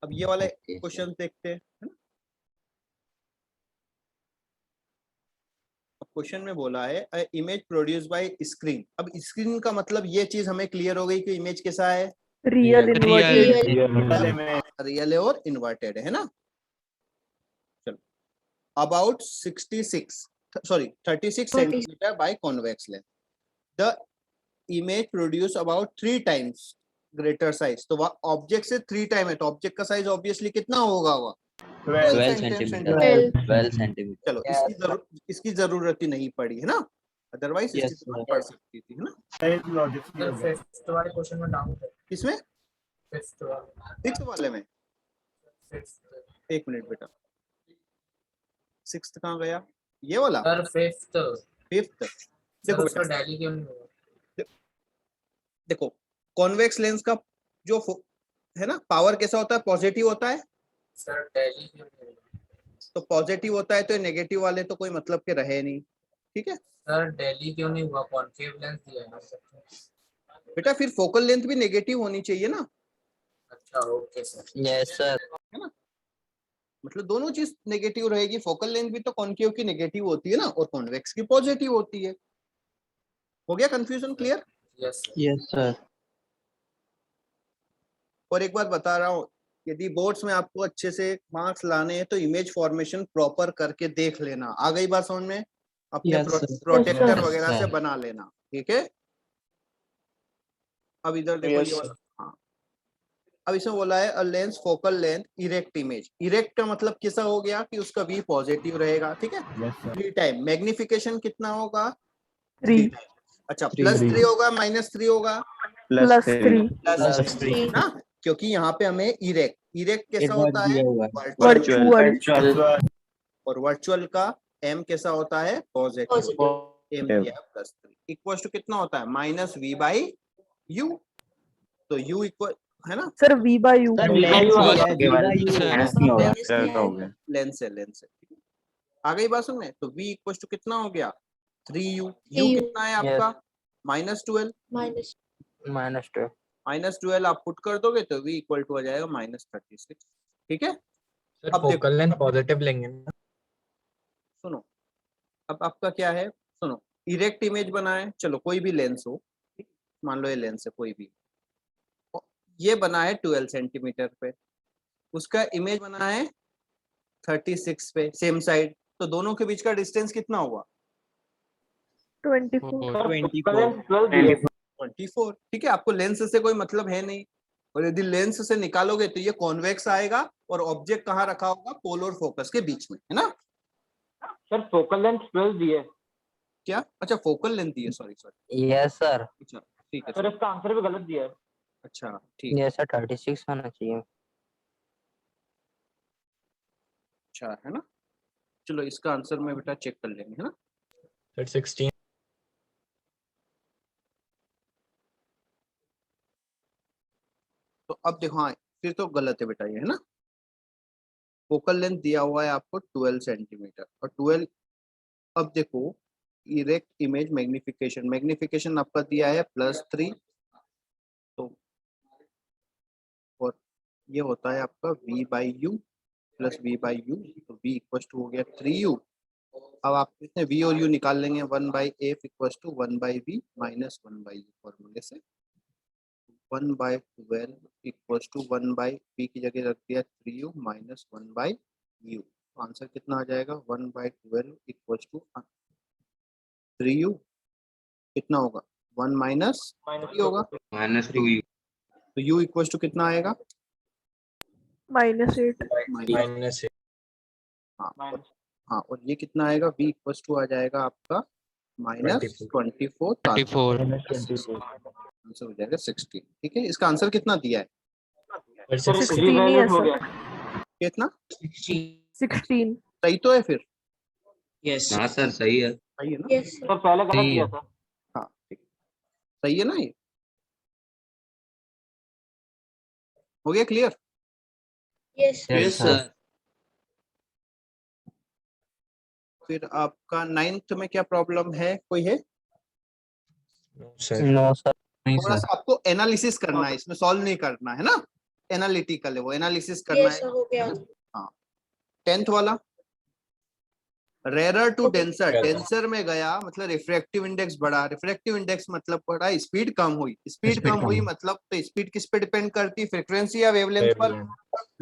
Speaker 1: अब ये वाले क्वेश्चन देखते हैं, है ना। क्वेश्चन में बोला है इमेज प्रोड्यूस बाय स्क्रीन। अब स्क्रीन का मतलब ये चीज हमें क्लियर हो गई कि इमेज कैसा है?
Speaker 9: रियल
Speaker 1: रियल है और इन्वर्टेड है ना। चलो about 36 centimetre by convex lens, the image produce about 3 times greater size. तो वह ऑब्जेक्ट से 3 टाइम है, तो ऑब्जेक्ट का साइज ऑब्वियसली कितना होगा?
Speaker 3: 12 सेंटीमीटर 12 सेंटीमीटर
Speaker 1: चलो इसकी जरूरत ही नहीं पड़ी है ना, अदरवाइज इसकी
Speaker 5: Yes,
Speaker 1: जरूरत
Speaker 5: sir.
Speaker 1: पड़ सकती थी, है ना।
Speaker 10: सर फिफ्थ वाले क्वेश्चन में डाउट है।
Speaker 1: किसमें?
Speaker 10: फिफ्थ वाला,
Speaker 1: सिक्स वाले में?
Speaker 10: फिफ्थ
Speaker 1: एक मिनट बेटा, सिक्स्थ कहाँ गया? ये वाला
Speaker 10: सर फिफ्थ।
Speaker 1: फिफ्थ। देखो
Speaker 10: उसका
Speaker 1: बेटा,
Speaker 10: डेली क्यों नहीं हुआ?
Speaker 1: देखो कॉन्वेक्स लेंस का जो है ना पावर कैसा होता है, पॉजिटिव होता है।
Speaker 10: सर डेली क्यों नहीं हुआ?
Speaker 1: तो पॉजिटिव होता है तो नेगेटिव वाले तो कोई मतलब के रहे नहीं, ठीक है
Speaker 10: सर डेली क्यों नहीं हुआ? कॉन्केव लेंस दिया है ना सर।
Speaker 1: बेटा, फिर फोकल लेंथ भी नेगेटिव होनी चाहिए ना,
Speaker 10: अच्छा ओके सर।
Speaker 3: यस सर
Speaker 1: है ना। मतलब दोनों चीज नेगेटिव रहेगी, फोकल लेंथ भी तो कॉन्केव की नेगेटिव होती है ना, और कॉन्वेक्स की पॉजिटिव होती है। हो गया confusion clear?
Speaker 10: Yes sir.
Speaker 5: Yes, sir.
Speaker 1: और एक बात बता रहा हूँ, यदि बोर्ड्स में आपको अच्छे से मार्क्स लाने हैं तो इमेज फॉर्मेशन प्रॉपर करके देख लेना। आ गई बात समझ में? अपने
Speaker 5: Yes, sir.
Speaker 1: प्रोटेक्टर
Speaker 3: Yes,
Speaker 1: वगैरह से
Speaker 3: sir.
Speaker 1: बना लेना, ठीक है। अब इधर देखो
Speaker 5: Yes,
Speaker 1: ये
Speaker 5: sir.
Speaker 1: हाँ, अब इसमें बोला है a lens focal length erect image. Erect का मतलब कैसा हो गया कि उसका वी पॉजिटिव रहेगा, ठीक है। 3 टाइम मैग्निफिकेशन कितना होगा? 3 टाइम। अच्छा, +3 होगा -3 होगा?
Speaker 4: +3
Speaker 1: +3 ना, क्योंकि यहाँ पे हमें इरेक्ट कैसा होता है?
Speaker 4: वर्चुअल
Speaker 1: और वर्चुअल का m कैसा होता है? पॉजिटिव। m दिया +3 इक्वल टू कितना होता है? -v/u। तो u इक्वल है ना,
Speaker 9: sir V by U।
Speaker 8: Sir
Speaker 1: lens है। आ गई बात सुनने? तो v इक्वल टू कितना हो गया? 3u। u कितना है आपका? -12। -12 आप पुट कर दोगे तो v इक्वल टू आ जाएगा -36, ठीक है।
Speaker 6: सर
Speaker 1: अब देखो,
Speaker 6: फोकल लेंथ पॉजिटिव लेंगे ना?
Speaker 1: सुनो, अब आपका क्या है, सुनो, इरेक्ट इमेज बनाए, चलो कोई भी लेंस हो, ठीक? मान लो ये लेंस है कोई भी, ये बना है 12 सेंटीमीटर पे, उसका इमेज बना है 36 पे सेम साइड, तो दोनों के बीच का डिस्टेंस कितना हुआ?
Speaker 9: 24।
Speaker 1: 24, ठीक है। आपको लेंस से कोई मतलब है नहीं, और यदि लेंस से निकालोगे तो ये कॉन्वेक्स आएगा, और ऑब्जेक्ट कहाँ रखा होगा? पोलर फोकस के बीच में, है ना।
Speaker 10: सर फोकल लेंथ 12 दी है।
Speaker 1: क्या? अच्छा फोकल लेंथ दी है, सॉरी।
Speaker 3: यस सर
Speaker 1: अच्छा ठीक है
Speaker 10: सर इसका आंसर भी गलत दिया है।
Speaker 1: अच्छा ठीक है,
Speaker 3: यस सर 36 होना चाहिए।
Speaker 1: अच्छा है ना। चलो इसका आंसर मैं बेटा चेक कर लेंगे, है ना।
Speaker 6: सर 16
Speaker 1: तो अब देखो, हाँ फिर तो गलत है बेटा ये, है ना। फोकल लेंथ दिया हुआ है आपको 12 सेंटीमीटर, और 12, अब देखो इरेक्ट इमेज मैग्निफिकेशन आपका दिया है +3, तो और ये होता है आपका v/u + v/u, तो v इक्वल टू हो गया 3u। अब आप इसमें v और u निकाल लेंगे, 1/f equal to 1/v - 1/u फॉर्मूले से। 1/12 इक्वल टू 1/v की जगह रख दिया 3u - 1/u, आंसर कितना आ जाएगा? 1/12 इक्वल टू 3u, कितना होगा? 1 - 3 होगा,
Speaker 3: -2u
Speaker 1: तो u इक्वल टू कितना आएगा?
Speaker 9: -8।
Speaker 6: माइनस
Speaker 1: हाँ, और ये कितना आएगा? v इक्वल टू आ जाएगा आपका -24,
Speaker 8: 24
Speaker 1: आंसर हो जाएगा 16, ठीक है। इसका आंसर कितना दिया है?
Speaker 9: 16 ही है सर।
Speaker 1: कितना?
Speaker 9: 16।
Speaker 1: सही तो है फिर?
Speaker 10: यस
Speaker 3: हाँ सर सही है।
Speaker 1: सही है ना?
Speaker 10: सर पहले गलत दिया था।
Speaker 1: हाँ ठीक, सही है ना ये? हो गया क्लियर?
Speaker 3: यस सर
Speaker 1: फिर आपका 9th में क्या प्रॉब्लम है, कोई है?
Speaker 6: सर
Speaker 3: नो सर
Speaker 1: थोड़ा सा आपको एनालिसिस करना है, इसमें सॉल्व नहीं करना है ना, एनालिटिकल है वो, एनालिसिस करना है। हाँ 10th वाला, रेरर टू डेंसर, डेंसर में गया मतलब रिफ्रैक्टिव इंडेक्स बढ़ा, रिफ्रैक्टिव इंडेक्स मतलब बढ़ा, स्पीड कम हुई, स्पीड कम हुई मतलब, तो स्पीड किस पे डिपेंड करती है? फ्रीक्वेंसी या वेवलेंथ पर?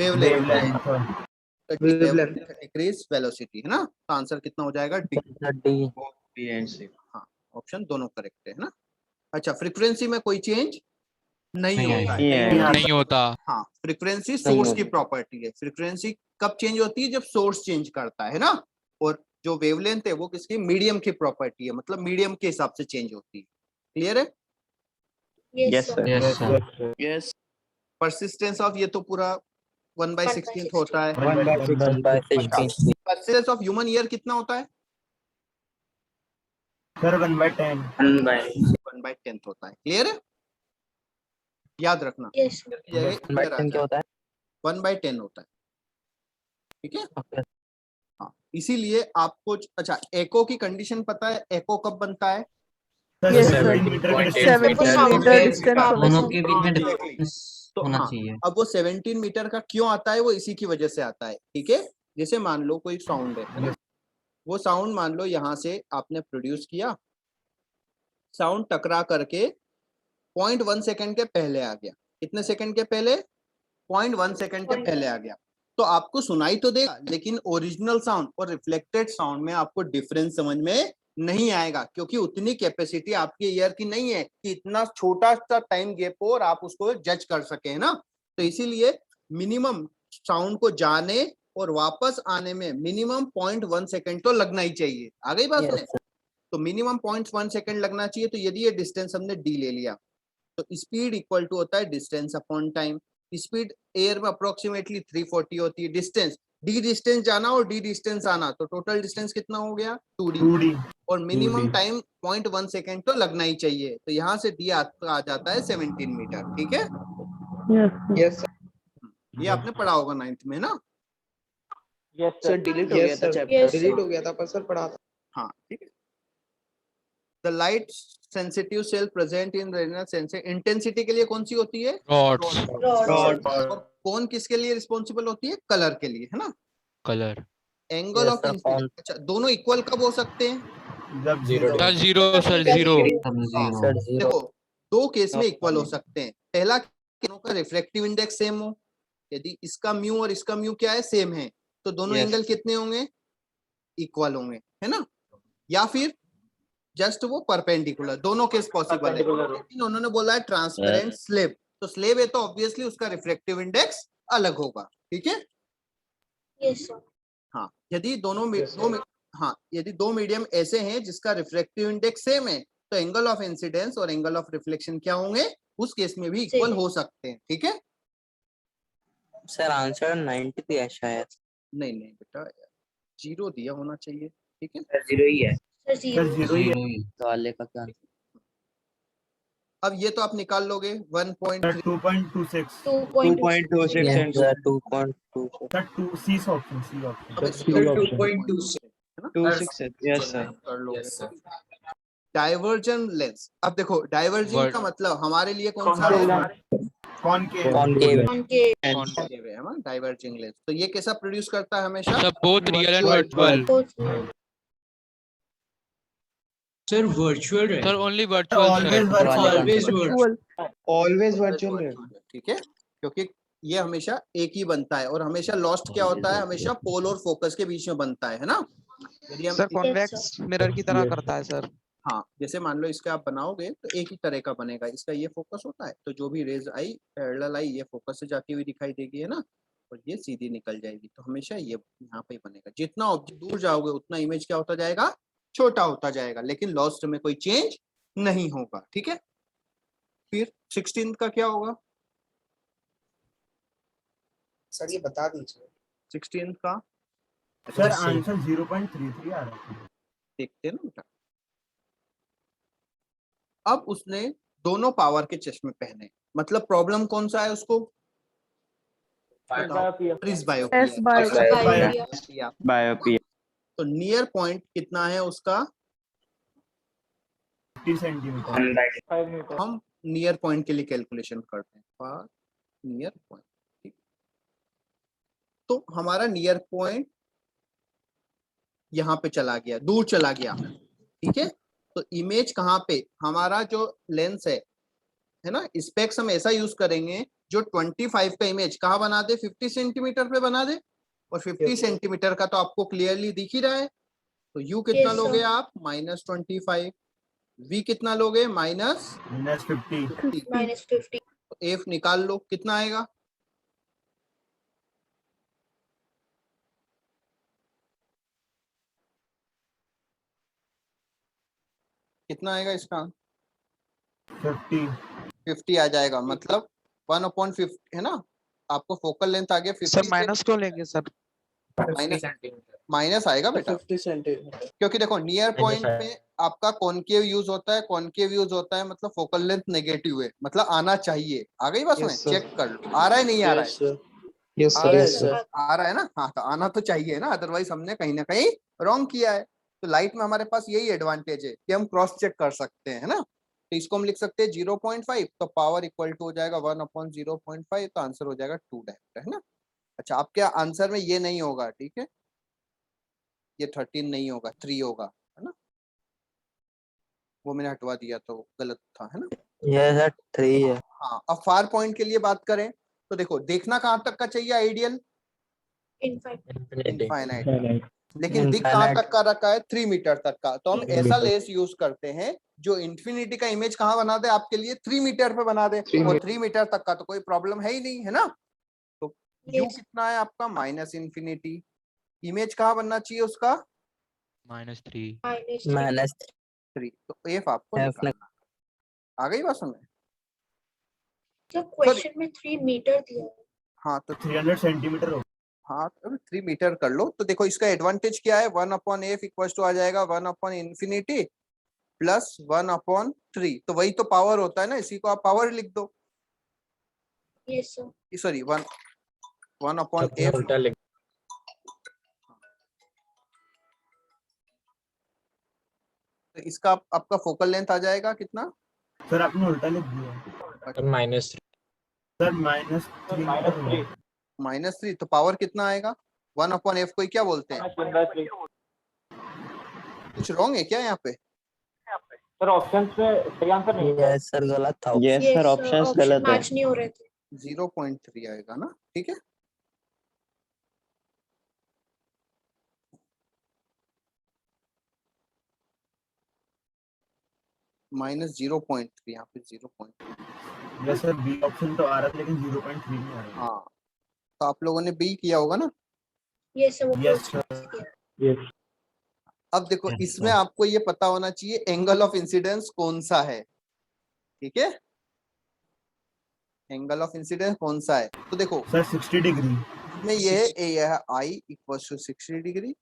Speaker 1: वेवलेंथ। डिक्रीज वेलोसिटी, है ना। तो आंसर कितना हो जाएगा? डी।
Speaker 3: डी
Speaker 1: हाँ ऑप्शन दोनों करेक्ट है ना। अच्छा फ्रीक्वेंसी में कोई चेंज नहीं होता
Speaker 4: नहीं
Speaker 1: है।
Speaker 4: है।
Speaker 8: नहीं होता।
Speaker 1: हाँ, फ्रीक्वेंसी सोर्स की
Speaker 3: होता।
Speaker 1: प्रॉपर्टी है। फ्रीक्वेंसी कब चेंज होती है? जब सोर्स चेंज करता है ना। और जो वेवलेंथ है वो किसकी? मीडियम की प्रॉपर्टी है, मतलब मीडियम के हिसाब से चेंज होती है। क्लियर है?
Speaker 4: Yes sir.
Speaker 3: Yes, sir.
Speaker 5: Yes
Speaker 1: persistence of ये तो पूरा 1/16 होता है।
Speaker 6: 1/16.
Speaker 3: 1/16.
Speaker 1: परसिस्टेंस ऑफ ह्यूमन ईयर कितना होता है?
Speaker 11: सर 1/10।
Speaker 1: 1/10 होता है। क्लियर है? याद रखना।
Speaker 3: Yes.
Speaker 1: जगह clear आ
Speaker 3: 1/10 क्या होता है?
Speaker 1: 1/10 होता है। ठीक है?
Speaker 3: Okay.
Speaker 1: हाँ, इसीलिए आपको अच्छा एको की कंडीशन पता है? एको कब बनता है?
Speaker 9: Yes, sir.
Speaker 11: 17 मीटर का
Speaker 9: 17
Speaker 11: distance।
Speaker 9: meter distance होना
Speaker 7: दोनों
Speaker 9: चाहिए।
Speaker 7: के बीच में
Speaker 1: Exactly.
Speaker 7: डिफरेंस
Speaker 1: तो
Speaker 7: होना
Speaker 1: हाँ,
Speaker 7: चाहिए।
Speaker 1: अब वो 17 मीटर का क्यों आता है? वो इसी की वजह से आता है। ठीक है? जैसे मान लो कोई साउंड है ना, वो साउंड मान लो यहाँ से आपने प्रोड्यूस किया, साउंड टकरा करके 0.1 सेकंड के पहले आ गया। कितने सेकंड के पहले? 0.1 सेकंड के पहले आ गया। तो आपको सुनाई तो देगा, लेकिन ओरिजिनल साउंड और रिफ्लेक्टेड साउंड में आपको डिफरेंस समझ में नहीं आएगा, क्योंकि उतनी कैपेसिटी आपके ईयर की नहीं है कि इतना छोटा सा टाइम गैप हो और आप उसको जज कर सके, है ना। तो इसीलिए मिनिमम साउंड को जाने और वापस आने में मिनिमम 0.1 सेकंड तो लगना ही चाहिए। आ गई बात में? तो मिनिमम 0.1 सेकंड लगना चाहिए। तो यदि ये डिस्टेंस हमने डी ले लिया तो स्पीड इक्वल टू होता है distance upon time. Speed air में अप्रोक्सीमेटली 340 होती है। डिस्टेंस डी डिस्टेंस जाना और डी डिस्टेंस आना, तो टोटल डिस्टेंस कितना हो गया? 2d। और मिनिमम टाइम 0.1 सेकंड तो लगना ही चाहिए। तो यहाँ से डी आ जाता है 17 मीटर। ठीक है?
Speaker 5: यस
Speaker 1: ये आपने पढ़ा होगा 9th में ना।
Speaker 10: Yes
Speaker 5: sir
Speaker 10: sir.
Speaker 5: डिलीट हो गया था चैप्टर।
Speaker 3: Yes, sir.
Speaker 5: डिलीट हो गया था पर सर पढ़ा था।
Speaker 1: हाँ, ठीक है। The light sensitive cell present in retina sensor intensity के लिए कौन सी होती है?
Speaker 8: रॉड्स।
Speaker 3: Rod.
Speaker 1: और कौन किसके लिए रिस्पॉन्सिबल होती है? कलर के लिए, है ना।
Speaker 8: Colour.
Speaker 1: Angle
Speaker 3: Yes,
Speaker 1: of
Speaker 3: sir,
Speaker 1: incidence, अच्छा दोनों इक्वल कब हो सकते हैं?
Speaker 11: जब
Speaker 6: Zero
Speaker 8: sir zero, sir zero.
Speaker 7: तब
Speaker 1: हाँ,
Speaker 7: जीरो।
Speaker 3: Sir, 0.
Speaker 1: देखो दो केस में इक्वल हो सकते हैं। पहला दोनों का रिफ्रैक्टिव इंडेक्स सेम हो, यदि इसका म्यू और इसका म्यू क्या है? सेम है, तो दोनों
Speaker 5: Yes.
Speaker 1: एंगल कितने होंगे? इक्वल होंगे, है ना। या फिर जस्ट वो परपेंडिकुलर, दोनों केस पॉसिबल है।
Speaker 10: Perpendicular हो।
Speaker 1: लेकिन उन्होंने बोला है ट्रांसपेरेंट स्लेब, तो स्लेब है तो ऑब्वियसली उसका रिफ्रैक्टिव इंडेक्स अलग होगा। ठीक है?
Speaker 3: Yes, sir.
Speaker 1: हाँ, यदि हाँ, यदि दो मीडियम ऐसे हैं जिसका रिफ्रैक्टिव इंडेक्स सेम है, तो एंगल ऑफ इंसिडेंस और एंगल ऑफ रिफ्लेक्शन क्या होंगे? उस केस में भी इक्वल
Speaker 3: Same.
Speaker 1: हो सकते हैं। ठीक है?
Speaker 3: Sir, answer 90 भी है शायद.
Speaker 1: नहीं नहीं बेटा, 0 दिया होना चाहिए। ठीक है?
Speaker 3: Sir, 0 ही है. Sir, 0.
Speaker 11: जीरो ही है।
Speaker 7: जीरो ही।
Speaker 3: तो वाले का क्या?
Speaker 1: अब ये तो आप निकाल लोगे 1.3।
Speaker 11: 2.26।
Speaker 10: 2.26
Speaker 3: Yes,
Speaker 10: and
Speaker 3: sir, 2.2.
Speaker 11: Sir 2 C option, C option.
Speaker 1: अब
Speaker 5: Sir, 2.26
Speaker 1: है ना?
Speaker 5: 26 है। Yes sir.
Speaker 1: कर लोगे। डाइवर्जन लेंस, अब देखो डाइवर्जिंग
Speaker 8: Word.
Speaker 1: का मतलब हमारे लिए कौन सा है?
Speaker 11: कौन के?
Speaker 3: Concave.
Speaker 1: Concave है ना, डाइवर्जिंग लेंस। तो ये कैसा प्रोड्यूस करता है हमेशा?
Speaker 8: सब both real and virtual.
Speaker 10: Sir virtual है।
Speaker 8: Sir only virtual
Speaker 11: Always
Speaker 8: sir.
Speaker 9: Virtual.
Speaker 5: Always virtual है।
Speaker 1: ठीक है? क्योंकि ये हमेशा एक ही बनता है, और हमेशा लॉस्ट क्या होता है? हमेशा पोल और फोकस के बीच में बनता है ना। यदि हम
Speaker 5: कॉन्वेक्स मिरर की तरह करता है सर।
Speaker 1: हाँ, जैसे मान लो इसका आप बनाओगे तो एक ही तरह का बनेगा। इसका ये फोकस होता है, तो जो भी रेज आई पैरेलल आई, ये फोकस से जाती हुई दिखाई देगी, है ना, और ये सीधी निकल जाएगी। तो हमेशा ये यहाँ पे ही बनेगा। जितना ऑब्जेक्ट दूर जाओगे उतना इमेज क्या होता जाएगा? छोटा होता जाएगा, लेकिन लॉस्ट में कोई चेंज नहीं होगा। ठीक है? फिर 16 का क्या होगा?
Speaker 5: सर ये बता दीजिए।
Speaker 1: 16 का
Speaker 11: सर आंसर 0.33 आ रहा है।
Speaker 1: देखते हैं ना बेटा। अब उसने दोनों पावर के चश्मे पहने, मतलब प्रॉब्लम कौन सा है उसको?
Speaker 11: S
Speaker 1: प्रिस्बायोपिया।
Speaker 4: बायोपिया।
Speaker 1: तो नियर पॉइंट कितना है उसका?
Speaker 11: 50 सेंटीमीटर।
Speaker 1: हम नियर पॉइंट के लिए कैलकुलेशन करते हैं। नियर पॉइंट, ठीक। तो हमारा नियर पॉइंट यहाँ पे चला गया, दूर चला गया। ठीक है? तो इमेज कहाँ पे? हमारा जो लेंस है ना, स्पेक्स हम ऐसा यूज करेंगे जो 25 का इमेज कहाँ बना दे? 50 सेंटीमीटर पे बना दे। और 50 सेंटीमीटर का तो आपको क्लियरली दिख ही रहा है। तो u कितना लोगे आप? -25। v कितना लोगे?
Speaker 11: -50।
Speaker 3: -50.
Speaker 1: तो एफ निकाल लो, कितना आएगा? कितना आएगा इसका? 50 आ जाएगा, मतलब 1/50 है ना। आपको फोकल लेंथ आ गया 50
Speaker 5: सर
Speaker 1: से
Speaker 5: माइनस क्यों लेंगे सर?
Speaker 1: माइनस माइनस आएगा बेटा,
Speaker 2: 50 सेंटीमीटर।
Speaker 1: क्योंकि देखो नियर पॉइंट
Speaker 6: 95
Speaker 1: पे आपका कॉनकेव यूज होता है, कॉनकेव यूज होता है मतलब फोकल लेंथ नेगेटिव है, मतलब आना चाहिए। आ गई बस में?
Speaker 5: Yes, sir.
Speaker 1: चेक कर लो आ रहा है नहीं आ रहा है?
Speaker 2: यस सर,
Speaker 5: यस
Speaker 1: आ
Speaker 5: सर,
Speaker 1: रहा है
Speaker 5: यस सर।
Speaker 1: आ रहा है ना। हाँ तो आना तो चाहिए ना, अदरवाइज हमने कहीं ना कहीं रॉन्ग किया है। तो लाइट में हमारे पास यही एडवांटेज है कि हम क्रॉस चेक कर सकते हैं, है ना। तो इसको हम लिख सकते हैं 0.5, तो पावर इक्वल टू हो जाएगा 1/0.5, तो आंसर हो जाएगा 2 डायरेक्ट, है ना। अच्छा आपके आंसर में ये नहीं होगा, ठीक है, ये 13 नहीं होगा, 3 होगा, है ना। वो मैंने हटवा दिया तो गलत था, है ना।
Speaker 3: ये सर 3 है।
Speaker 1: हाँ अब फार पॉइंट के लिए बात करें तो देखो देखना कहाँ तक का चाहिए आइडियल?
Speaker 6: Infinity.
Speaker 1: इनफाइनाइट। लेकिन दिख कहाँ तक का रखा है? 3 मीटर तक का। तो हम ऐसा लेंस यूज करते हैं जो इन्फिनिटी का इमेज कहाँ बना दे आपके लिए? 3 मीटर पे बना दे। और 3 मीटर तक का तो कोई प्रॉब्लम है ही नहीं, है ना। तो यू कितना है आपका? -इन्फिनिटी। इमेज कहाँ बनना चाहिए उसका?
Speaker 8: -3
Speaker 1: -3। तो एफ आपको
Speaker 3: F
Speaker 1: निकालना। आ गई बात समझ?
Speaker 9: क्वेश्चन में 3 मीटर दिया है।
Speaker 1: हाँ तो
Speaker 11: 300 सेंटीमीटर हो।
Speaker 1: हाँ तो 3 मीटर कर लो। तो देखो इसका एडवांटेज क्या है? 1/f इक्वल टू आ जाएगा 1/∞ प्लस 1/3। तो वही तो पावर होता है ना, इसी को आप पावर लिख दो।
Speaker 9: Yes sir.
Speaker 1: सॉरी 1
Speaker 6: अपने
Speaker 1: 1/f।
Speaker 6: उल्टा लिख।
Speaker 1: तो इसका आपका फोकल लेंथ आ जाएगा कितना?
Speaker 11: सर आपने उल्टा लिख दिया।
Speaker 6: सर -3।
Speaker 11: सर -3
Speaker 1: -3। तो पावर कितना आएगा? 1/f को ही क्या बोलते हैं? कुछ रॉन्ग है क्या यहाँ पे?
Speaker 10: सर ऑप्शंस में सही आंसर नहीं है।
Speaker 3: यस सर गलत था।
Speaker 4: यस सर, ऑप्शंस गलत है।
Speaker 9: मैच नहीं हो रहे थे।
Speaker 1: 0.3 आएगा ना, ठीक है। -0.3 यहाँ पे 0.3।
Speaker 11: यस सर, बी ऑप्शन तो आ रहा था लेकिन 0.3 नहीं आ रहा।
Speaker 1: हाँ तो आप लोगों ने बी किया होगा ना।
Speaker 9: यस सर, वो
Speaker 11: यस
Speaker 9: क्वेश्चन
Speaker 11: सर।
Speaker 1: अब देखो इसमें आपको ये पता होना चाहिए एंगल ऑफ इंसिडेंस कौन सा है, ठीक है। एंगल ऑफ इंसिडेंस कौन सा है? तो देखो
Speaker 11: सर 60 डिग्री।
Speaker 1: इसमें ये है आई इक्वल टू 60 डिग्री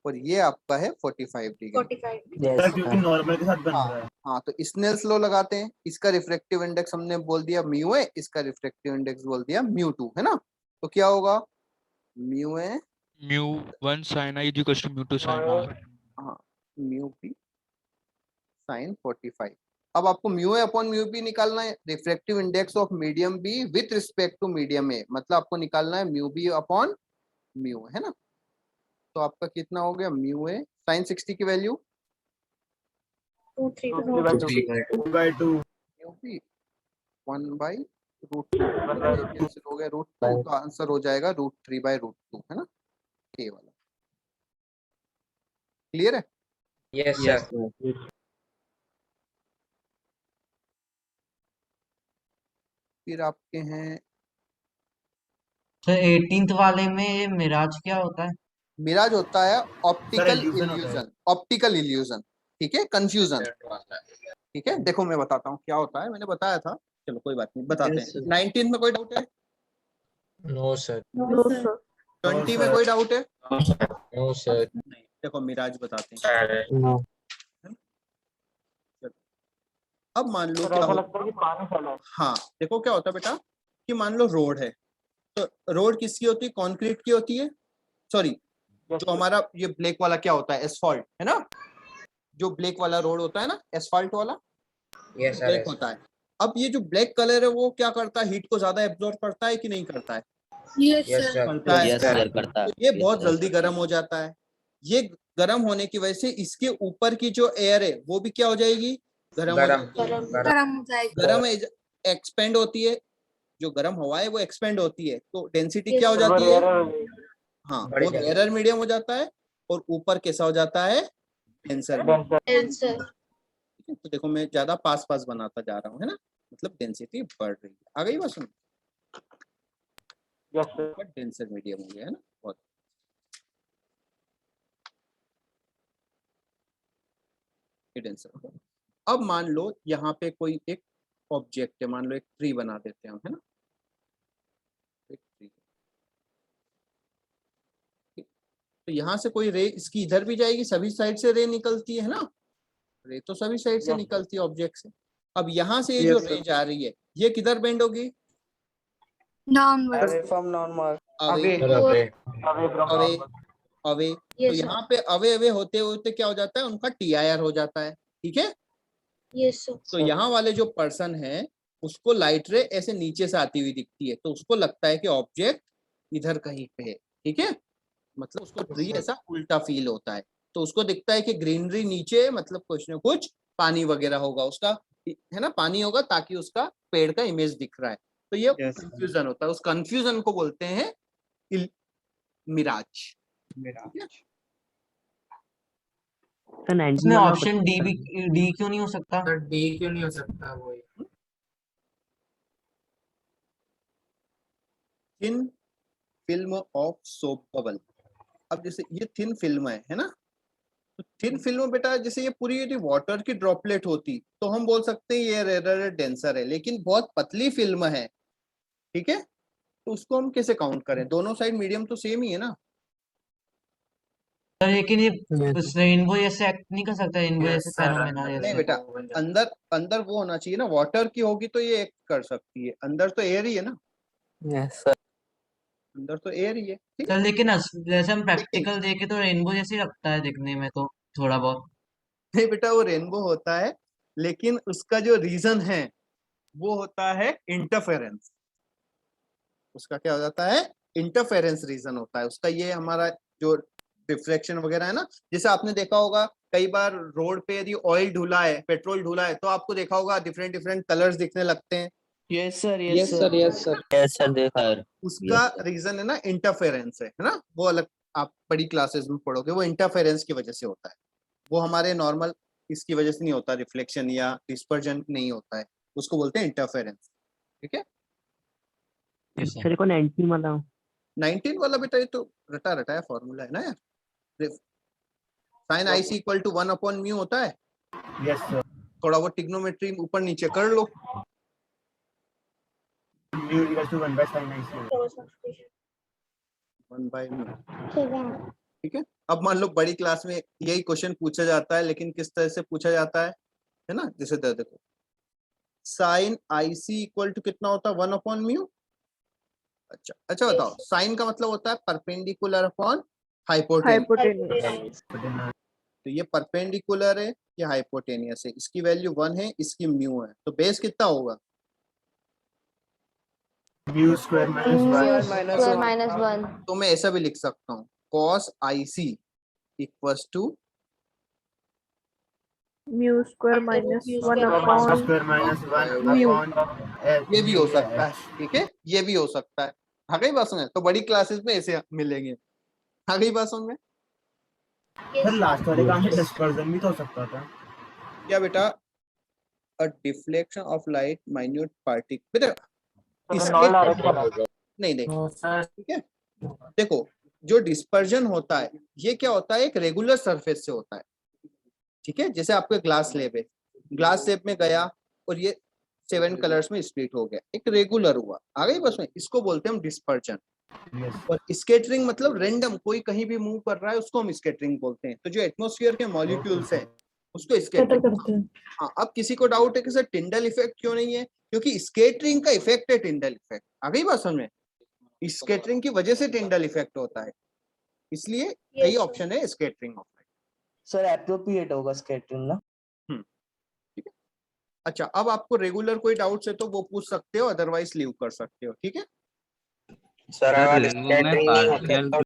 Speaker 1: और ये आपका है 45 डिग्री।
Speaker 9: 45।
Speaker 3: यस
Speaker 11: सर क्योंकि नॉर्मल के साथ बन रहा है।
Speaker 1: हाँ तो स्नेल्स लॉ लगाते हैं। इसका रिफ्रैक्टिव इंडेक्स हमने बोल दिया म्यू है, इसका रिफ्रैक्टिव इंडेक्स बोल दिया μ2, है ना। तो क्या होगा? म्यू है
Speaker 8: μ1 sin i = μ2 sin r।
Speaker 1: हाँ म्यू पी साइन 45। अब आपको mu A upon mu B निकालना है। Refractive index of medium B with respect to medium A, मतलब आपको निकालना है म्यू बी अपॉन म्यू, है ना। तो आपका कितना हो गया? म्यू ए साइन 60 की वैल्यू
Speaker 11: 2/2।
Speaker 1: म्यू बी 1/√2 कैंसिल हो गया √2, तो आंसर हो जाएगा √3/√2, है ना, ए वाला। क्लियर है?
Speaker 6: Yes sir.
Speaker 1: फिर आपके हैं
Speaker 10: सर 18th वाले में मिराज क्या होता है?
Speaker 1: मिराज होता है ऑप्टिकल
Speaker 11: illusion होता है।
Speaker 1: इल्यूजन। ऑप्टिकल इल्यूजन, ठीक है, कंफ्यूजन, ठीक है। देखो मैं बताता हूँ क्या होता है, मैंने बताया था, चलो कोई बात नहीं बताते
Speaker 2: Yes,
Speaker 1: हैं।
Speaker 2: sir.
Speaker 1: 19 में कोई डाउट है?
Speaker 6: No sir.
Speaker 9: No sir.
Speaker 1: 20 में कोई डाउट है?
Speaker 6: No sir.
Speaker 1: नहीं। देखो मिराज बताते हैं।
Speaker 3: नो।
Speaker 1: अब मान लो क्या हो, हाँ देखो क्या होता है बेटा कि मान लो रोड है, तो रोड किसकी होती है? कंक्रीट की होती है। सॉरी जो हमारा ये ब्लैक वाला क्या होता है? एसफॉल्ट, है ना। जो ब्लैक वाला रोड होता है ना, एसफॉल्ट वाला
Speaker 6: यस
Speaker 1: ब्लैक
Speaker 6: सर।
Speaker 1: होता है। अब ये जो ब्लैक कलर है वो क्या करता है? हीट को ज्यादा एब्जॉर्ब करता है कि नहीं करता है?
Speaker 8: Yes
Speaker 6: yes sir.
Speaker 1: करता है।
Speaker 7: यस सर करता है।
Speaker 1: तो ये बहुत जल्दी गर्म हो जाता है। ये गर्म होने की वजह से इसके ऊपर की जो एयर है वो भी क्या हो जाएगी? गर्म हो जाएगी।
Speaker 9: गरम हो जाएगा।
Speaker 1: गर्म एक्सपेंड होती है, जो गर्म हवा है वो एक्सपेंड होती है, तो डेंसिटी क्या हो जाती है? हाँ
Speaker 6: बढ़
Speaker 1: वो
Speaker 6: जाएगी।
Speaker 1: एरर मीडियम हो जाता है और ऊपर कैसा हो जाता है? डेंसर।
Speaker 9: आंसर।
Speaker 1: तो देखो मैं ज्यादा पास पास बनाता जा रहा हूँ, है ना। मतलब डेंसिटी बढ़ रही है। आ गई बात सुन?
Speaker 9: Yes sir.
Speaker 1: But denser medium हो गया है ना बहुत। डेंसर हो गया। अब मान लो यहाँ पे कोई एक ऑब्जेक्ट है, मान लो एक ट्री बना देते हैं हम, है ना, एक ट्री। तो यहाँ से कोई रे इसकी इधर भी जाएगी, सभी साइड से रे निकलती है ना, रे तो सभी साइड से निकलती है ऑब्जेक्ट से। अब यहाँ से ये जो रे जा रही है ये किधर बेंड होगी?
Speaker 9: Downward.
Speaker 3: Away from normal.
Speaker 1: Away
Speaker 6: Sir, away.
Speaker 1: Away away. तो
Speaker 9: यस
Speaker 1: यहाँ पे अवे अवे होते होते क्या हो जाता है, उनका TIR हो जाता है, ठीक है।
Speaker 9: Yes sir.
Speaker 1: तो यहाँ वाले जो पर्सन है उसको लाइट रे ऐसे नीचे से आती हुई दिखती है, तो उसको लगता है कि ऑब्जेक्ट इधर कहीं पे है, ठीक है। मतलब उसको ट्री ऐसा उल्टा फील होता है, तो उसको दिखता है कि ग्रीनरी नीचे, मतलब कुछ ना कुछ पानी वगैरह होगा उसका, है ना, पानी होगा ताकि उसका पेड़ का इमेज दिख रहा है। तो ये कंफ्यूजन होता है, उस कंफ्यूजन को बोलते हैं मिराज।
Speaker 10: इसमें ऑप्शन डी क्यों नहीं हो सकता?
Speaker 6: Sir, D क्यों नहीं हो सकता वो?
Speaker 1: Thin film of soap bubble. अब जैसे ये थिन फिल्म है ना, तो थिन फिल्म बेटा जैसे ये पूरी यदि वाटर की ड्रॉपलेट होती तो हम बोल सकते हैं ये रेयर डेंसर है, लेकिन बहुत पतली फिल्म है, ठीक है, तो उसको हम कैसे काउंट करें? दोनों साइड मीडियम तो सेम ही है ना।
Speaker 10: लेकिन ये रेनबो जैसे एक्ट नहीं कर सकता, रेनबो जैसे फेनोमेना
Speaker 1: नहीं
Speaker 10: जैसे।
Speaker 1: बेटा, अंदर अंदर वो होना चाहिए ना, वाटर की होगी तो ये एक्ट कर सकती है, अंदर तो एयर ही है ना,
Speaker 3: Yes, sir.
Speaker 1: अंदर तो एयर ही है, ठीक है।
Speaker 10: सर लेकिन जैसे हम प्रैक्टिकल देखे तो रेनबो जैसे ही लगता है दिखने में तो थोड़ा बहुत।
Speaker 1: नहीं बेटा, वो रेनबो होता है, लेकिन उसका जो रीजन है वो होता है इंटरफेरेंस। उसका क्या हो जाता है? इंटरफेरेंस रीजन होता है उसका। ये हमारा जो डिफ्लेक्शन वगैरह है ना, जैसे आपने देखा होगा कई बार रोड पे यदि ऑयल धुला है, पेट्रोल धुला है, तो आपको देखा होगा डिफरेंट डिफरेंट कलर्स दिखने लगते हैं।
Speaker 2: Yes sir.
Speaker 11: Yes sir, yes sir.
Speaker 3: Yes, sir. देखा।
Speaker 7: सर
Speaker 1: उसका रीजन है ना इंटरफेरेंस है ना, वो अलग आप बड़ी क्लासेस में पढ़ोगे, वो इंटरफेरेंस की वजह से होता है। वो हमारे नॉर्मल इसकी वजह से नहीं होता, रिफ्लेक्शन या डिस्पर्जन नहीं होता है, उसको बोलते हैं इंटरफेरेंस, ठीक है।
Speaker 10: सर
Speaker 2: को 19 वाला
Speaker 1: 19 वाला बेटा ये तो रटा रटा है फॉर्मूला है ना यार। Sine I C equal to 1/μ होता है।
Speaker 11: Yes sir.
Speaker 1: थोड़ा वो टिग्नोमेट्री ऊपर नीचे कर लो।
Speaker 11: Mu equal to 1/sin IC।
Speaker 1: 1/μ,
Speaker 9: ठीक है।
Speaker 1: ठीक है। अब मान लो बड़ी क्लास में यही क्वेश्चन पूछा जाता है, लेकिन किस तरह से पूछा जाता है ना, जैसे देखो sine I C equal to कितना होता है? 1/μ। अच्छा अच्छा, बताओ साइन का मतलब होता है परपेंडिकुलर अपॉन हाइपोटेन्यूस। तो ये परपेंडिकुलर है, ये हाइपोटेनियस है, इसकी वैल्यू 1 है, इसकी म्यू है, तो बेस कितना होगा?
Speaker 11: Mu square minus 1।
Speaker 1: तो मैं ऐसा भी लिख सकता हूँ cos IC equals to
Speaker 9: mu square minus 1/.
Speaker 11: Square minus 1/.
Speaker 1: ये भी हो सकता है, ठीक है, ये भी हो सकता है। आ गई बात समझ? तो बड़ी क्लासेस में ऐसे मिलेंगे। आ गई बात समझ में?
Speaker 11: सर लास्ट वाले काम से डिस्पर्जन भी तो हो सकता था
Speaker 1: क्या बेटा? A deflection of light minute particle बेटा, नहीं नहीं, ठीक है। देखो जो डिस्पर्जन होता है ये क्या होता है? एक रेगुलर सरफेस से होता है, ठीक है। जैसे आपके ग्लास स्लेब है, ग्लास स्लेब में गया और ये 7 कलर्स में स्प्लिट हो गया, एक रेगुलर हुआ, आ गई बस में, इसको बोलते हैं हम डिस्पर्जन। और स्कैटरिंग मतलब रेंडम कोई कहीं भी मूव कर रहा है, उसको हम स्कैटरिंग बोलते हैं। तो जो एटमॉस्फेयर के मॉलिक्यूल्स हैं उसको स्कैटरिंग। हाँ, अब किसी को डाउट है कि सर टिंडल इफेक्ट क्यों नहीं है? क्योंकि स्कैटरिंग का इफेक्ट है टिंडल इफेक्ट। आ गई बात समझ में? स्कैटरिंग की वजह से टिंडल इफेक्ट होता है, इसलिए यही ऑप्शन है scattering of light.
Speaker 2: Sir appropriate होगा स्कैटरिंग ना।
Speaker 1: ठीक है। अच्छा, अब आपको रेगुलर कोई डाउट्स है तो वो पूछ सकते हो, अदरवाइज लीव कर सकते हो, ठीक है।
Speaker 3: सर अगर स्कैटरिंग नहीं होता तो